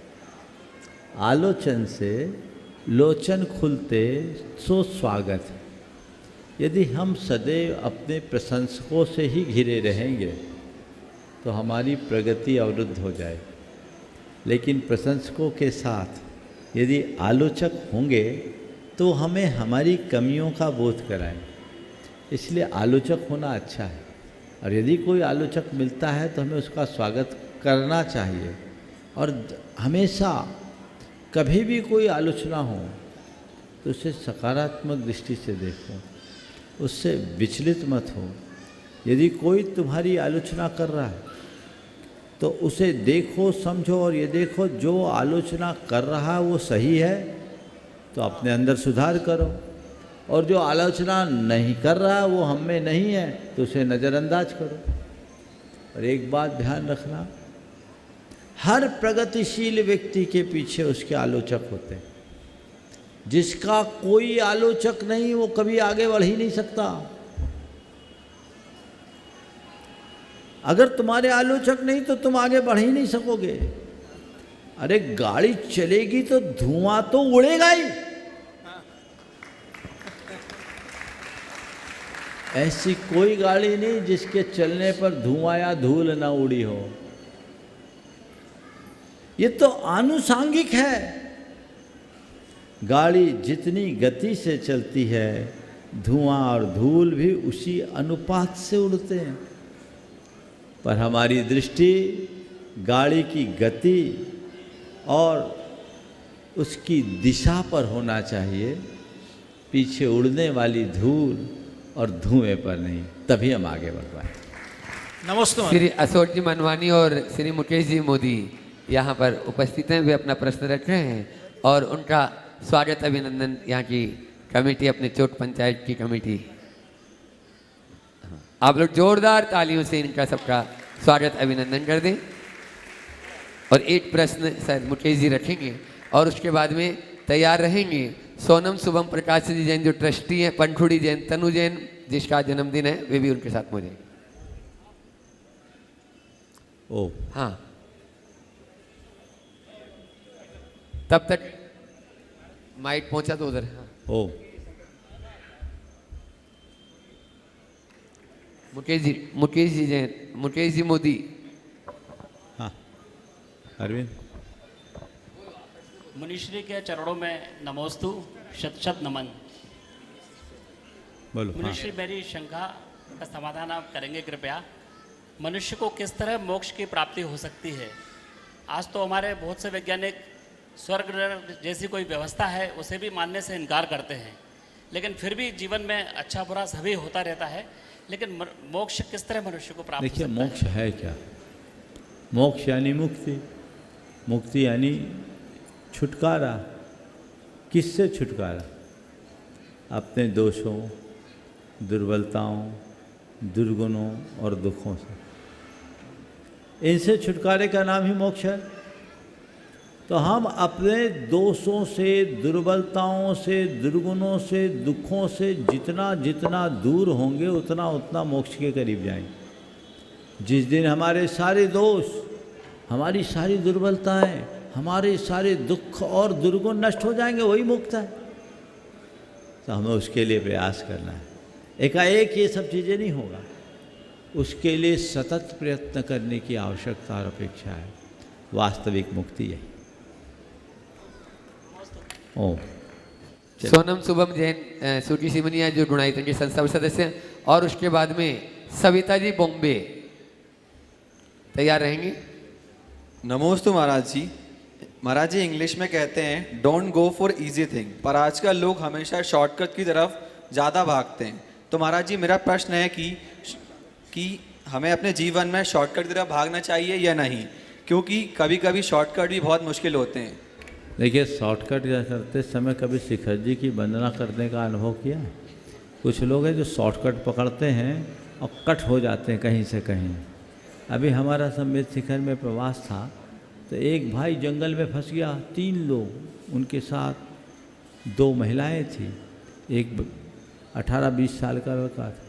आलोचन से लोचन खुलते सो स्वागत है। यदि हम सदैव अपने प्रशंसकों से ही घिरे रहेंगे तो हमारी प्रगति अवरुद्ध हो जाए, लेकिन प्रशंसकों के साथ यदि आलोचक होंगे तो हमें हमारी कमियों का बोध कराएं। इसलिए आलोचक होना अच्छा है, और यदि कोई आलोचक मिलता है तो हमें उसका स्वागत करना चाहिए। और हमेशा कभी भी कोई आलोचना हो तो उसे सकारात्मक दृष्टि से देखो, उससे विचलित मत हो। यदि कोई तुम्हारी आलोचना कर रहा है तो उसे देखो, समझो और ये देखो जो आलोचना कर रहा है वो सही है तो अपने अंदर सुधार करो, और जो आलोचना नहीं कर रहा है वो हम में नहीं है तो उसे नज़रअंदाज करो। और एक बात ध्यान रखना, हर प्रगतिशील व्यक्ति के पीछे उसके आलोचक होते हैं। जिसका कोई आलोचक नहीं वो कभी आगे बढ़ ही नहीं सकता। अगर तुम्हारे आलोचक नहीं तो तुम आगे बढ़ ही नहीं सकोगे। अरे गाड़ी चलेगी तो धुआं तो उड़ेगा ही। ऐसी कोई गाड़ी नहीं जिसके चलने पर धुआं या धूल ना उड़ी हो। ये तो आनुषांगिक है। गाड़ी जितनी गति से चलती है धुआं और धूल भी उसी अनुपात से उड़ते हैं। पर हमारी दृष्टि गाड़ी की गति और उसकी दिशा पर होना चाहिए, पीछे उड़ने वाली धूल और धुएं पर नहीं, तभी हम आगे बढ़ पाए। नमस्ते। श्री अशोक जी मनवानी और श्री मुकेश जी मोदी यहाँ पर उपस्थित हैं। वे अपना प्रश्न रख रहे हैं और उनका स्वागत अभिनंदन यहाँ की कमेटी, अपने चोट पंचायत की कमेटी, आप लोग जोरदार तालियों से इनका सबका स्वागत अभिनंदन कर दें। और एक प्रश्न सर मुकेश जी रखेंगे और उसके बाद में तैयार रहेंगे सोनम शुभम प्रकाश जी जैन जो ट्रस्टी हैं, पंखुड़ी जैन, तनु जैन जिसका जन्मदिन है, वे भी उनके साथ मौजूद। ओ हाँ, तब तक माइक पहुंचा तो उधर। हाँ। ओ मुकेश जी जैन, मुकेश जी मोदी। हाँ अरविंद। मुनिश्री के चरणों में नमोस्तु, शत शत नमन। बोलो। मुनिश्री, मेरी शंका का समाधान आप करेंगे कृपया। मनुष्य को किस तरह मोक्ष की प्राप्ति हो सकती है? आज तो हमारे बहुत से वैज्ञानिक स्वर्ग जैसी कोई व्यवस्था है उसे भी मानने से इनकार करते हैं, लेकिन फिर भी जीवन में अच्छा बुरा सभी होता रहता है। लेकिन मोक्ष किस तरह मनुष्य को प्राप्त हो सकता है? देखिए, मोक्ष है क्या? मोक्ष यानी मुक्ति। मुक्ति यानी छुटकारा। किससे छुटकारा? अपने दोषों, दुर्बलताओं, दुर्गुणों और दुखों से। इनसे छुटकारे का नाम ही मोक्ष है। तो हम अपने दोषों से, दुर्बलताओं से, दुर्गुणों से, दुखों से जितना जितना दूर होंगे उतना उतना मोक्ष के करीब जाएंगे। जिस दिन हमारे सारे दोष, हमारी सारी दुर्बलताएं, हमारे सारे दुख और दुर्गुण नष्ट हो जाएंगे, वही मुक्त है। तो हमें उसके लिए प्रयास करना है। एकाएक ये सब चीज़ें नहीं होगा, उसके लिए सतत प्रयत्न करने की आवश्यकता और अपेक्षा है। वास्तविक मुक्ति है। ओ सोनम शुभम जैन सूटी सिमनिया जो गुणायतन के संस्था सदस्य हैं, और उसके बाद में सविता जी बॉम्बे तैयार रहेंगे। नमोस्तु महाराज जी। महाराज जी इंग्लिश में कहते हैं don't go for easy thing, पर आजकल लोग हमेशा शॉर्टकट की तरफ ज़्यादा भागते हैं। तो महाराज जी मेरा प्रश्न है कि हमें अपने जीवन में शॉर्टकट की तरफ भागना चाहिए या नहीं, क्योंकि कभी कभी शॉर्टकट भी बहुत मुश्किल होते हैं। देखिए, शॉर्टकट करते समय कभी शिखर जी की वंदना करने का अनुभव किया है? कुछ लोग हैं जो शॉर्टकट पकड़ते हैं और कट हो जाते हैं कहीं से कहीं। अभी हमारा सम्मेत शिखर में प्रवास था तो एक भाई जंगल में फंस गया, 3 लोग उनके साथ 2 महिलाएं थी, एक 18-20 साल का लड़का था।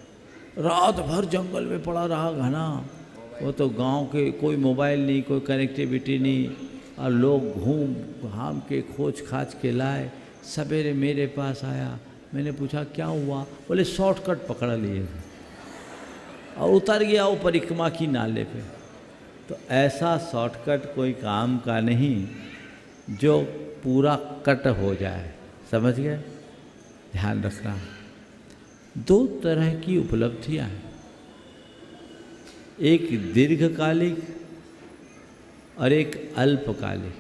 रात भर जंगल में पड़ा रहा घना, वो तो गांव के कोई मोबाइल नहीं, कोई कनेक्टिविटी नहीं, और लोग घूम घाम के खोज खाज के लाए। सवेरे मेरे पास आया, मैंने पूछा क्या हुआ? बोले शॉर्टकट पकड़ लिए और उतर गया वो परिक्रमा की नाले पे। तो ऐसा शॉर्टकट कोई काम का नहीं जो पूरा कट हो जाए, समझ गए? ध्यान रखना। 2 तरह की उपलब्धियां हैं, एक दीर्घकालिक और एक अल्पकालिक।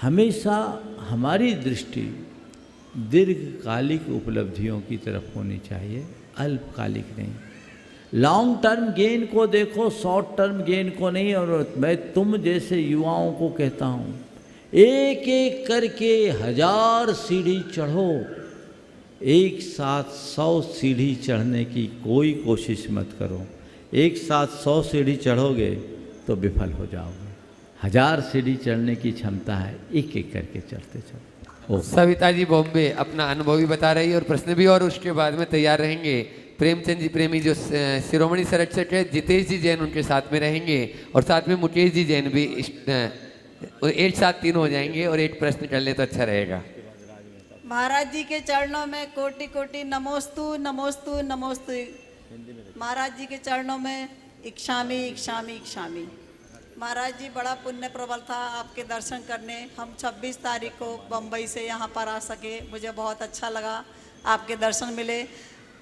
हमेशा हमारी दृष्टि दीर्घकालिक उपलब्धियों की तरफ होनी चाहिए, अल्पकालिक नहीं। लॉन्ग टर्म गेन को देखो, शॉर्ट टर्म गेन को नहीं। और मैं तुम जैसे युवाओं को कहता हूँ, एक एक करके 1000 सीढ़ी चढ़ो, एक साथ 100 सीढ़ी चढ़ने की कोई कोशिश मत करो। एक साथ 100 सीढ़ी चढ़ोगे तो विफल हो जाओगे। 1000 सीढ़ी चढ़ने की क्षमता है, एक एक करके चढ़ते चलो। सविता जी बॉम्बे अपना अनुभव भी बता रही है और प्रश्न भी, और उसके बाद में तैयार रहेंगे प्रेमचंद जी प्रेमी जो शिरोमणि संरक्षक है, जितेश जी जैन उनके साथ में रहेंगे, और साथ में मुकेश जी जैन भी एक साथ 3 हो जाएंगे, और एक प्रश्न कर ले तो अच्छा रहेगा। महाराज जी के चरणों में कोटि कोटि नमोस्तु नमोस्तु नमोस्तु। महाराज जी के चरणों में इक्षामी इक्षामी इक्षामी। महाराज जी बड़ा पुण्य प्रबल था आपके दर्शन करने। हम 26 तारीख को बम्बई से यहाँ पर आ सके, मुझे बहुत अच्छा लगा, आपके दर्शन मिले।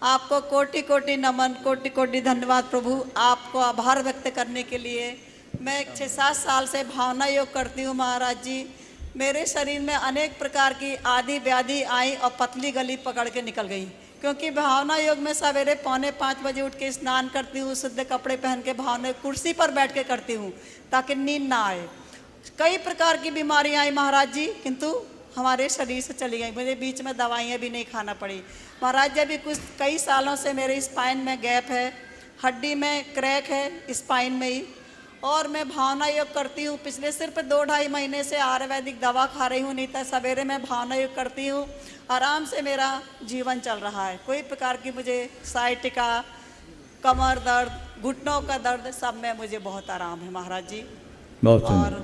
आपको कोटि कोटि नमन, कोटि कोटि धन्यवाद प्रभु। आपको आभार व्यक्त करने के लिए मैं 6-7 साल से भावना योग करती हूँ। महाराज जी मेरे शरीर में अनेक प्रकार की आदि व्याधि आई और पतली गली पकड़ के निकल गई, क्योंकि भावना योग में सवेरे 4:45 बजे उठ के स्नान करती हूँ, शुद्ध कपड़े पहन के भावना कुर्सी पर बैठ के करती हूँ ताकि नींद ना आए। कई प्रकार की बीमारियाँ आई महाराज जी, किंतु हमारे शरीर से चली गई। मुझे बीच में दवाइयाँ भी नहीं खाना पड़ी। महाराज जी अभी कई सालों से मेरे स्पाइन में गैप है, हड्डी में क्रैक है स्पाइन में ही, और मैं भावना योग करती हूँ। पिछले सिर्फ 2-2.5 महीने से आयुर्वेदिक दवा खा रही हूँ, नहीं तो सवेरे मैं भावना योग करती हूँ। आराम से मेरा जीवन चल रहा है। कोई प्रकार की मुझे साइटिका, कमर दर्द, घुटनों का दर्द, सब में मुझे बहुत आराम है महाराज जी। और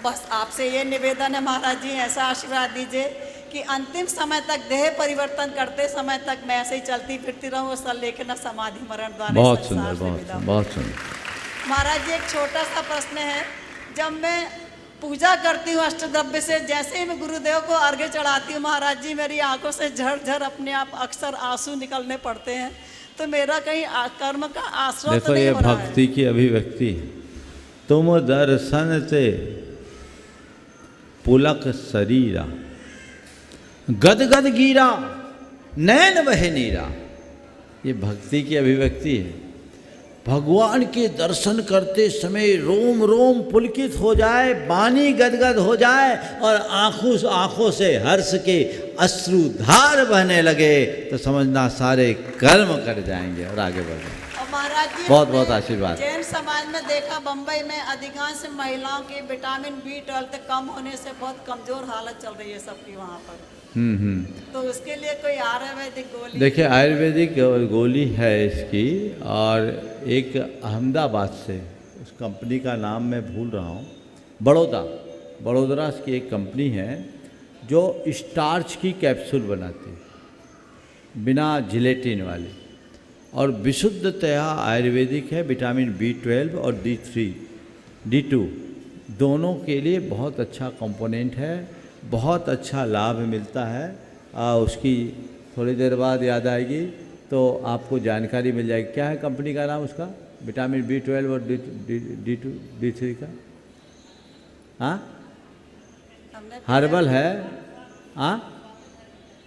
बस आपसे ये निवेदन है महाराज जी, ऐसा आशीर्वाद दीजिए कि अंतिम समय तक देह परिवर्तन करते समय तक मैं ऐसे ही चलती फिरती रहूँ, सल लेके न समाधि मरण द्वारा। बहुत सुंदर, बहुत सुंदर। महाराज जी एक छोटा सा प्रश्न है, जब मैं पूजा करती हूँ अष्टद्रव्य से, जैसे ही मैं गुरुदेव को अर्घ्य चढ़ाती हूँ महाराज जी, मेरी आंखों से झरझर अपने आप अक्सर आंसू निकलने पड़ते हैं। तो मेरा कहीं कर्म का आश्रय तो नहीं हो रहा है? देखो, ये भक्ति की अभिव्यक्ति है। तुम दर्शन से पुलक शरीरा, गदगद गिरा नैन वह नीरा। ये भक्ति की अभिव्यक्ति है। भगवान के दर्शन करते समय रोम रोम पुलकित हो जाए, वाणी गदगद हो जाए, और आंखों से हर्ष के अश्रुधार बहने लगे, तो समझना सारे कर्म कर जाएंगे और आगे बढ़ जाएंगे। और महाराज जी बहुत बहुत आशीर्वाद। जैन समाज में देखा, बम्बई में अधिकांश महिलाओं की विटामिन B12 कम होने से बहुत कमजोर हालत चल रही है सबकी वहाँ पर। तो उसके लिए कोई आयुर्वेदिक गोली? देखिए, आयुर्वेदिक गोली है इसकी, और एक अहमदाबाद से, उस कंपनी का नाम मैं भूल रहा हूँ, बड़ोदरा की एक कंपनी है जो स्टार्च की कैप्सूल बनाती है बिना जिलेटिन वाली, और विशुद्धतया आयुर्वेदिक है। विटामिन B12 और D3, D2 दोनों के लिए बहुत अच्छा कंपोनेंट है, बहुत अच्छा लाभ मिलता है। उसकी थोड़ी देर बाद याद आएगी तो आपको जानकारी मिल जाएगी। क्या है कंपनी का नाम उसका? विटामिन B12 और D2 D3 का? हाँ, हर्बल है। हाँ,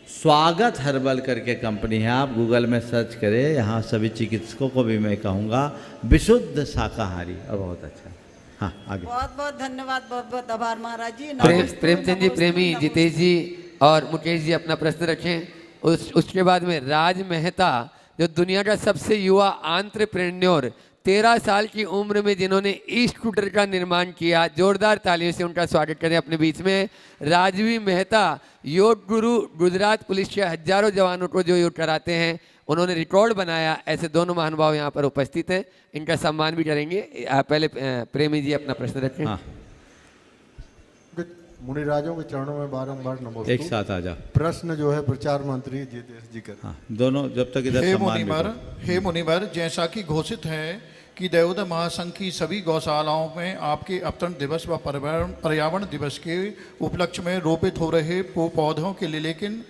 स्वागत हर्बल करके कंपनी है, आप गूगल में सर्च करें। यहाँ सभी चिकित्सकों को भी मैं कहूँगा विशुद्ध शाकाहारी और बहुत अच्छा। हाँ, आगे। बहुत बहुत धन्यवाद, बहुत बहुत आभार महाराज जी। प्रेमचंद जी, प्रेमी, जितेश जी और मुकेश जी अपना प्रश्न रखें। उसके बाद में राज मेहता, जो दुनिया का सबसे युवा एंटरप्रेन्योर, 13 साल की उम्र में जिन्होंने ई स्कूटर का निर्माण किया, जोरदार तालियों से उनका स्वागत करें अपने बीच में। राजवी मेहता, योग गुरु, गुजरात पुलिस के हजारों जवानों को जो योग कराते हैं, उन्होंने रिकॉर्ड बनाया। ऐसे दोनों महानुभाव यहाँ पर उपस्थित हैं, इनका सम्मान भी करेंगे। पहले प्रेमी जी अपना प्रश्न रखें। हाँ। मुनिराजों के चरणों में बारंबार नमस्ते। एक साथ आ जा। प्रश्न जो है प्रचार मंत्री जितेश जी कर। हाँ, दोनों जब तक इधर हे मुनिवर, जैसा कि घोषित है कि देवोदय महासंघ की सभी गौशालाओं में आपके अवतरण दिवस व पर्यावरण दिवस के उपलक्ष्य में रोपित हो रहे पौधों के लिए, लेकिन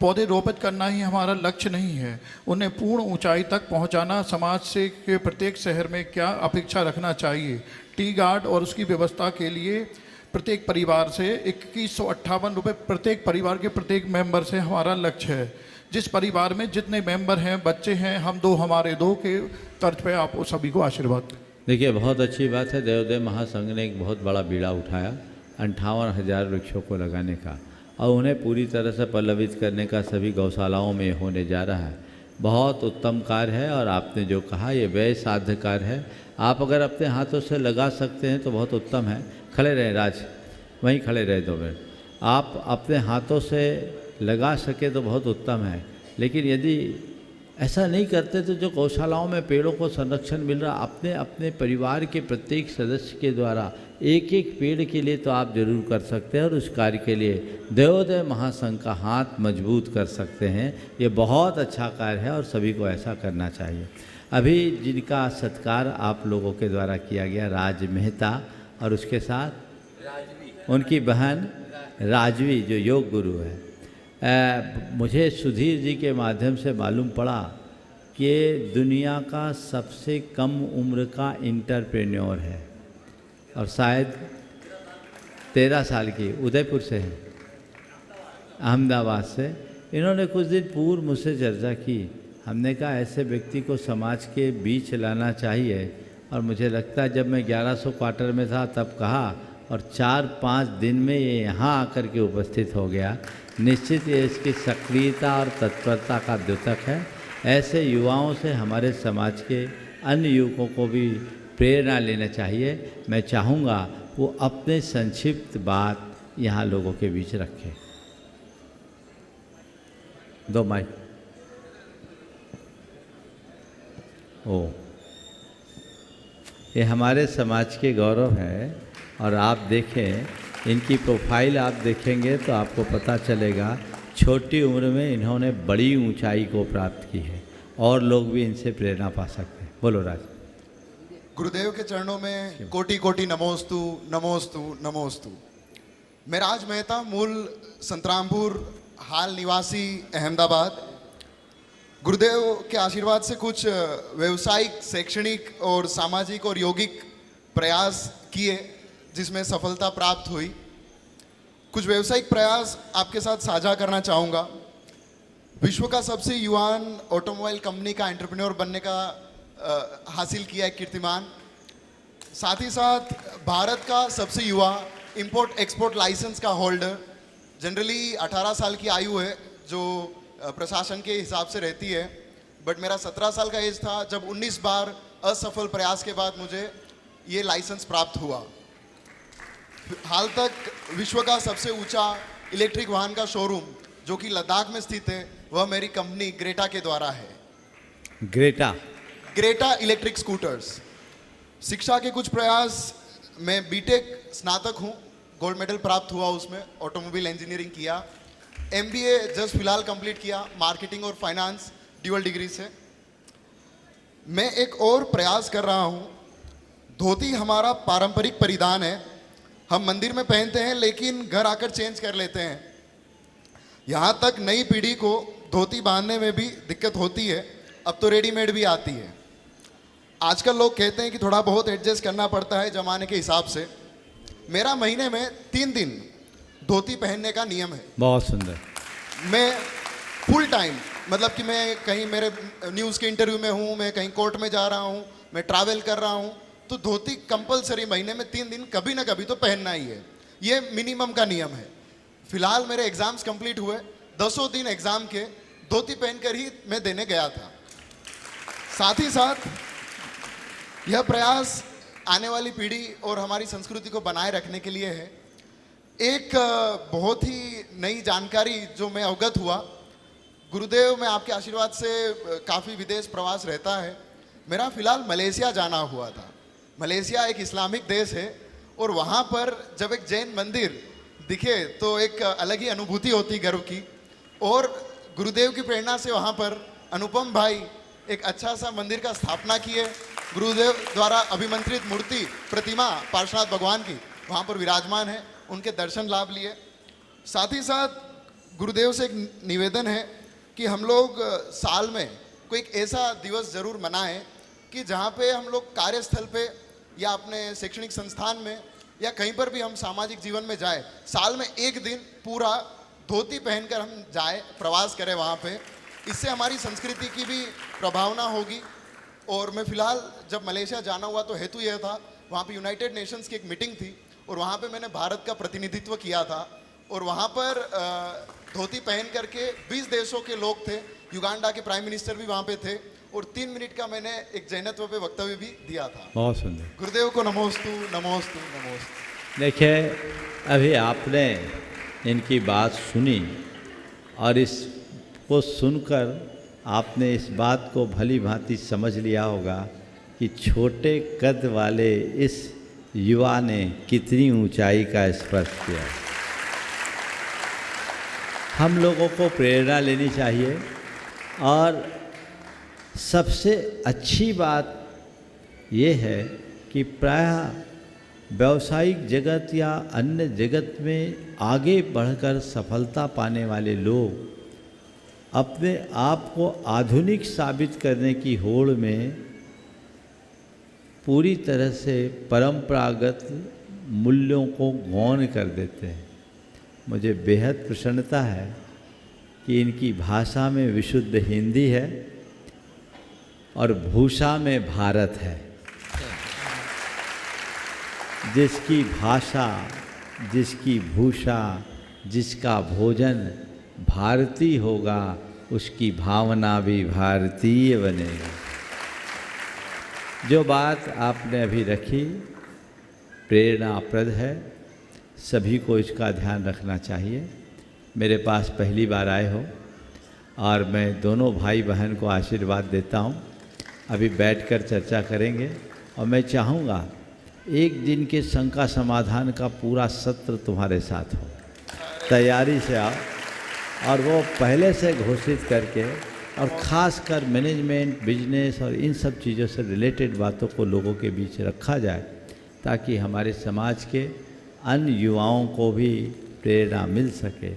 पौधे रोपित करना ही हमारा लक्ष्य नहीं है, उन्हें पूर्ण ऊंचाई तक पहुंचाना समाज से के प्रत्येक शहर में क्या अपेक्षा रखना चाहिए? टी गार्ड और उसकी व्यवस्था के लिए प्रत्येक परिवार से 2158 रुपये प्रत्येक परिवार के प्रत्येक मेंबर से हमारा लक्ष्य है। जिस परिवार में जितने मेंबर हैं, बच्चे हैं, हम दो हमारे दो के तर्ज पे आप सभी को आशीर्वाद दें। देखिए, बहुत अच्छी बात है। देवोदय महासंघ ने एक बहुत बड़ा बीड़ा उठाया 58,000 वृक्षों को लगाने का, और उन्हें पूरी तरह से पल्लवित करने का सभी गौशालाओं में होने जा रहा है। बहुत उत्तम कार्य है, और आपने जो कहा ये व्यय साध्य कार्य है। आप अगर अपने हाथों से लगा सकते हैं तो बहुत उत्तम है। खड़े रहें राज, वहीं खड़े रहे 2 मिनट। आप अपने हाथों से लगा सके तो बहुत उत्तम है, लेकिन यदि ऐसा नहीं करते तो जो गौशालाओं में पेड़ों को संरक्षण मिल रहा, अपने अपने परिवार के प्रत्येक सदस्य के द्वारा एक एक पेड़ के लिए तो आप जरूर कर सकते हैं, और उस कार्य के लिए देवोदय महासंघ का हाथ मजबूत कर सकते हैं। ये बहुत अच्छा कार्य है और सभी को ऐसा करना चाहिए। अभी जिनका सत्कार आप लोगों के द्वारा किया गया, राज मेहता, और उसके साथ उनकी बहन राजवी जो योग गुरु है। मुझे सुधीर जी के माध्यम से मालूम पड़ा कि दुनिया का सबसे कम उम्र का एंटरप्रेन्योर है, और शायद 13 साल की, उदयपुर से है, अहमदाबाद से। इन्होंने कुछ दिन पूर्व मुझसे चर्चा की। हमने कहा ऐसे व्यक्ति को समाज के बीच लाना चाहिए, और मुझे लगता है जब मैं 1100 क्वार्टर में था तब कहा, और 4-5 दिन में ये यहाँ आकर के उपस्थित हो गया। निश्चित ये इसकी सक्रियता और तत्परता का द्योतक है। ऐसे युवाओं से हमारे समाज के अन्य युवकों को भी प्रेरणा लेना चाहिए। मैं चाहूँगा वो अपने संक्षिप्त बात यहाँ लोगों के बीच रखें। 2 माइक। ये हमारे समाज के गौरव है, और आप देखें इनकी प्रोफाइल, आप देखेंगे तो आपको पता चलेगा छोटी उम्र में इन्होंने बड़ी ऊंचाई को प्राप्त की है, और लोग भी इनसे प्रेरणा पा सकते हैं। बोलो राज। गुरुदेव के चरणों में कोटि कोटि नमोस्तु नमोस्तु नमोस्तु। मैं राज मेहता, मूल संतरामपुर, हाल निवासी अहमदाबाद। गुरुदेव के आशीर्वाद से कुछ व्यवसायिक, शैक्षणिक और सामाजिक और यौगिक प्रयास किए, जिसमें सफलता प्राप्त हुई। कुछ व्यवसायिक प्रयास आपके साथ साझा करना चाहूँगा। विश्व का सबसे युवान ऑटोमोबाइल कंपनी का एंटरप्रेन्योर बनने का हासिल किया है कीर्तिमान। साथ ही साथ भारत का सबसे युवा इंपोर्ट एक्सपोर्ट लाइसेंस का होल्डर। जनरली 18 साल की आयु है जो प्रशासन के हिसाब से रहती है, बट मेरा 17 साल का एज था जब 19 बार असफल प्रयास के बाद मुझे ये लाइसेंस प्राप्त हुआ। हाल तक विश्व का सबसे ऊंचा इलेक्ट्रिक वाहन का शोरूम जो कि लद्दाख में स्थित है, वह मेरी कंपनी ग्रेटा के द्वारा है। Greta electric scooters. शिक्षा के कुछ प्रयास, मैं बीटेक स्नातक हूँ, गोल्ड मेडल प्राप्त हुआ उसमें, ऑटोमोबाइल इंजीनियरिंग किया। MBA जस्ट फिलहाल कंप्लीट किया, मार्केटिंग और फाइनेंस ड्यूअल डिग्री से। मैं एक और प्रयास कर रहा हूँ। धोती हमारा पारंपरिक परिधान है, हम मंदिर में पहनते हैं लेकिन घर आकर चेंज कर लेते हैं। यहाँ तक नई पीढ़ी को धोती बांधने में भी दिक्कत होती है, अब तो रेडीमेड भी आती है। आजकल लोग कहते हैं कि थोड़ा बहुत एडजस्ट करना पड़ता है ज़माने के हिसाब से। मेरा महीने में 3 दिन धोती पहनने का नियम है। बहुत सुंदर। मैं फुल टाइम, मतलब कि मैं कहीं मेरे न्यूज़ के इंटरव्यू में हूँ, मैं कहीं कोर्ट में जा रहा हूँ, मैं ट्रैवल कर रहा हूँ, तो धोती कंपलसरी महीने में 3 दिन कभी ना कभी तो पहनना ही है। ये मिनिमम का नियम है। फिलहाल मेरे एग्ज़ाम्स कंप्लीट हुए, 10 दिन एग्ज़ाम के धोती पहनकर ही मैं देने गया था। साथ ही साथ यह प्रयास आने वाली पीढ़ी और हमारी संस्कृति को बनाए रखने के लिए है। एक बहुत ही नई जानकारी जो मैं अवगत हुआ, गुरुदेव में आपके आशीर्वाद से काफ़ी विदेश प्रवास रहता है। मेरा फ़िलहाल मलेशिया जाना हुआ था। मलेशिया एक इस्लामिक देश है और वहाँ पर जब एक जैन मंदिर दिखे तो एक अलग ही अनुभूति होती गर्व की। और गुरुदेव की प्रेरणा से वहाँ पर अनुपम भाई एक अच्छा सा मंदिर का स्थापना किए। गुरुदेव द्वारा अभिमंत्रित मूर्ति प्रतिमा पार्श्वनाथ भगवान की वहाँ पर विराजमान है, उनके दर्शन लाभ लिए। साथ ही साथ गुरुदेव से एक निवेदन है कि हम लोग साल में कोई एक ऐसा दिवस ज़रूर मनाएं कि जहाँ पे हम लोग कार्यस्थल पे या अपने शैक्षणिक संस्थान में या कहीं पर भी हम सामाजिक जीवन में जाए, साल में एक दिन पूरा धोती पहनकर हम जाए, प्रवास करें वहाँ पे। इससे हमारी संस्कृति की भी प्रभावना होगी। और मैं फ़िलहाल जब मलेशिया जाना हुआ तो हेतु यह था, वहाँ पे यूनाइटेड नेशंस की एक मीटिंग थी और वहाँ पे मैंने भारत का प्रतिनिधित्व किया था। और वहाँ पर धोती पहन करके 20 देशों के लोग थे, युगांडा के प्राइम मिनिस्टर भी वहाँ पे थे और 3 मिनट का मैंने एक जैनत्व पे वक्तव्य भी दिया था। बहुत सुंदर। गुरुदेव को नमोस्तु नमोस्तु नमोस्तु। देखिए, अभी आपने इनकी बात सुनी और इसको सुनकर आपने इस बात को भली भांति समझ लिया होगा कि छोटे कद वाले इस युवा ने कितनी ऊंचाई का स्पर्श किया। हम लोगों को प्रेरणा लेनी चाहिए। और सबसे अच्छी बात ये है कि प्रायः व्यावसायिक जगत या अन्य जगत में आगे बढ़कर सफलता पाने वाले लोग अपने आप को आधुनिक साबित करने की होड़ में पूरी तरह से परंपरागत मूल्यों को गौण कर देते हैं। मुझे बेहद प्रसन्नता है कि इनकी भाषा में विशुद्ध हिंदी है और भूषा में भारत है। जिसकी भाषा, जिसकी भूषा, जिसका भोजन भारतीय होगा, उसकी भावना भी भारतीय बनेगी। जो बात आपने अभी रखी प्रेरणाप्रद है, सभी को इसका ध्यान रखना चाहिए। मेरे पास पहली बार आए हो और मैं दोनों भाई बहन को आशीर्वाद देता हूँ। अभी बैठकर चर्चा करेंगे और मैं चाहूँगा एक दिन के शंका समाधान का पूरा सत्र तुम्हारे साथ हो। तैयारी से आओ और वो पहले से घोषित करके और ख़ास कर मैनेजमेंट, बिजनेस और इन सब चीज़ों से रिलेटेड बातों को लोगों के बीच रखा जाए ताकि हमारे समाज के अन्य युवाओं को भी प्रेरणा मिल सके।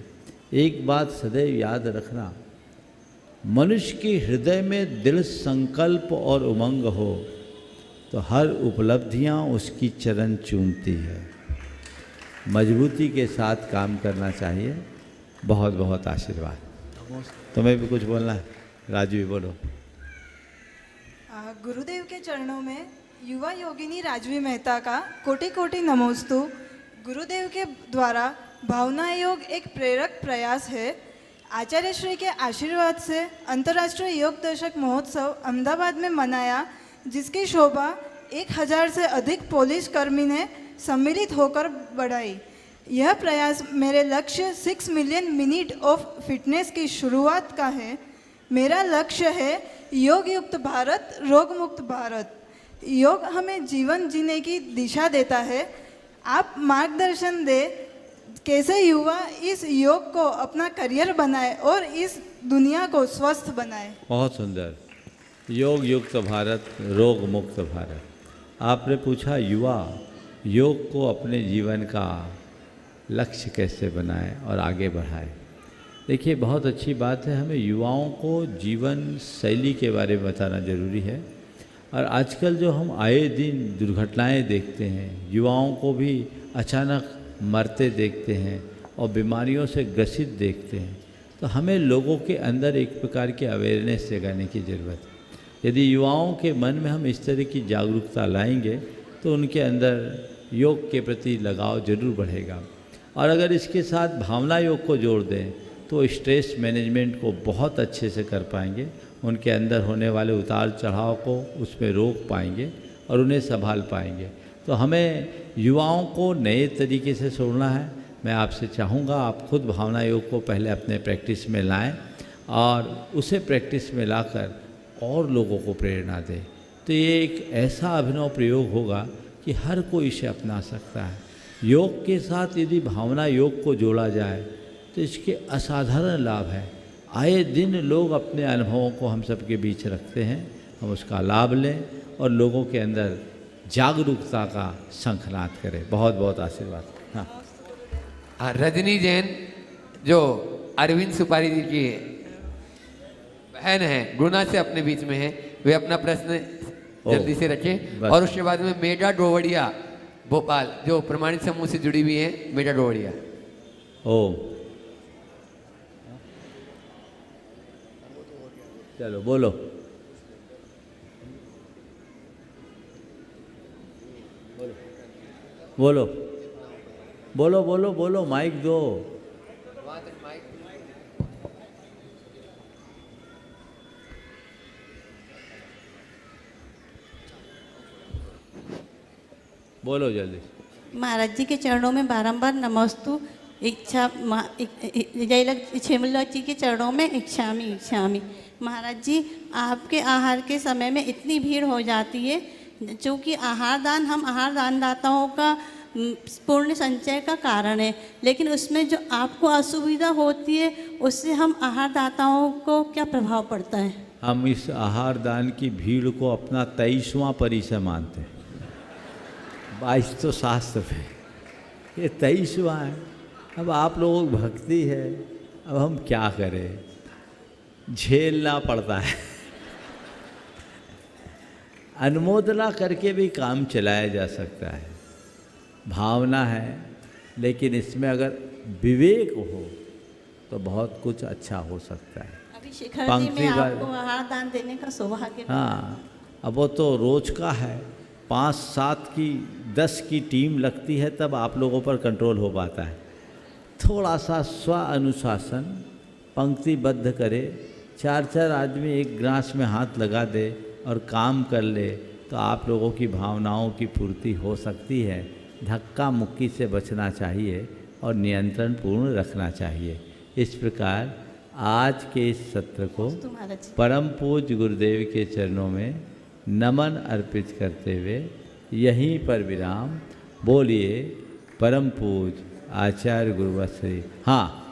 एक बात सदैव याद रखना, मनुष्य के हृदय में दृढ़ संकल्प और उमंग हो तो हर उपलब्धियां उसकी चरण चूमती है। मजबूती के साथ काम करना चाहिए। बहुत बहुत आशीर्वाद। तुम्हें भी कुछ बोलना है? राजू भी बोलो। गुरुदेव के चरणों में युवा योगिनी राजवी मेहता का कोटि कोटि नमोस्तु। गुरुदेव के द्वारा भावना योग एक प्रेरक प्रयास है। आचार्य श्री के आशीर्वाद से अंतर्राष्ट्रीय योग दशक महोत्सव अहमदाबाद में मनाया, जिसकी शोभा 1000 से अधिक पुलिस कर्मी ने सम्मिलित होकर बढ़ाई। यह प्रयास मेरे लक्ष्य 6 मिलियन मिनट ऑफ फिटनेस की शुरुआत का है। मेरा लक्ष्य है योग युक्त भारत, रोग मुक्त भारत। योग हमें जीवन जीने की दिशा देता है। आप मार्गदर्शन दें कैसे युवा इस योग को अपना करियर बनाए और इस दुनिया को स्वस्थ बनाए। बहुत सुंदर। योग युक्त भारत, रोग मुक्त भारत। आपने पूछा युवा, योग को अपने जीवन का लक्ष्य कैसे बनाएं और आगे बढ़ाएं। देखिए, बहुत अच्छी बात है, हमें युवाओं को जीवन शैली के बारे में बताना ज़रूरी है। और आजकल जो हम आए दिन दुर्घटनाएं देखते हैं, युवाओं को भी अचानक मरते देखते हैं और बीमारियों से ग्रसित देखते हैं, तो हमें लोगों के अंदर एक प्रकार की अवेयरनेस जगाने की ज़रूरत है। यदि युवाओं के मन में हम इस तरह की जागरूकता लाएंगे तो उनके अंदर योग के प्रति लगाव जरूर बढ़ेगा। और अगर इसके साथ भावना योग को जोड़ दें तो स्ट्रेस मैनेजमेंट को बहुत अच्छे से कर पाएंगे, उनके अंदर होने वाले उतार चढ़ाव को उसमें रोक पाएंगे और उन्हें संभाल पाएंगे। तो हमें युवाओं को नए तरीके से छोड़ना है। मैं आपसे चाहूँगा आप खुद भावना योग को पहले अपने प्रैक्टिस में लाएं और उसे प्रैक्टिस में लाकर और लोगों को प्रेरणा दें। तो ये एक ऐसा अभिनव प्रयोग होगा कि हर कोई इसे अपना सकता है। योग के साथ यदि भावना योग को जोड़ा जाए तो इसके असाधारण लाभ हैं। आए दिन लोग अपने अनुभवों को हम सबके बीच रखते हैं, हम उसका लाभ लें और लोगों के अंदर जागरूकता का शंखनाद करें। बहुत बहुत आशीर्वाद। हाँ, रजनी जैन जो अरविंद सुपारी जी की बहन है, गुना से अपने बीच में है, वे अपना प्रश्न जल्दी से रखें। और उसके बाद में मेडा डोवड़िया भोपाल जो प्रमाणित समूह से जुड़ी हुई है, मेडा डोवड़िया। चलो बोलो। बोलो बोलो बोलो बोलो, माइक दो। बोलो जल्दी। महाराज जी के चरणों में बारंबार नमस्तु। इच्छा जयलक्ष्मी जी के चरणों में इच्छामी इच्छामी। महाराज जी, आपके आहार के समय में इतनी भीड़ हो जाती है, चूँकि आहार दान हम आहार दानदाताओं का पूर्ण संचय का कारण है, लेकिन उसमें जो आपको असुविधा होती है उससे हम आहार दाताओं को क्या प्रभाव पड़ता है? हम इस आहार दान की भीड़ को अपना 23वां परिचय मानते हैं। 22 तो शास्त्र है, ये 23वां है। अब आप लोगों की भक्ति है, अब हम क्या करें, झेलना पड़ता है। अनुमोदना करके भी काम चलाया जा सकता है। भावना है, लेकिन इसमें अगर विवेक हो तो बहुत कुछ अच्छा हो सकता है। अभी शिखर जी में आपको आहार दान देने का सौभाग्य। हाँ, अब वो तो रोज का है, 5, 7 की 10 की टीम लगती है तब आप लोगों पर कंट्रोल हो पाता है। थोड़ा सा स्व अनुशासन, पंक्तिबद्ध करे, 4-4 आदमी एक ग्लास में हाथ लगा दे और काम कर ले तो आप लोगों की भावनाओं की पूर्ति हो सकती है। धक्का मुक्की से बचना चाहिए और नियंत्रण पूर्ण रखना चाहिए। इस प्रकार आज के इस सत्र को परम पूज्य गुरुदेव के चरणों में नमन अर्पित करते हुए यहीं पर विराम। बोलिए परम पूज्य आचार्य गुरुवत्सरी। हाँ,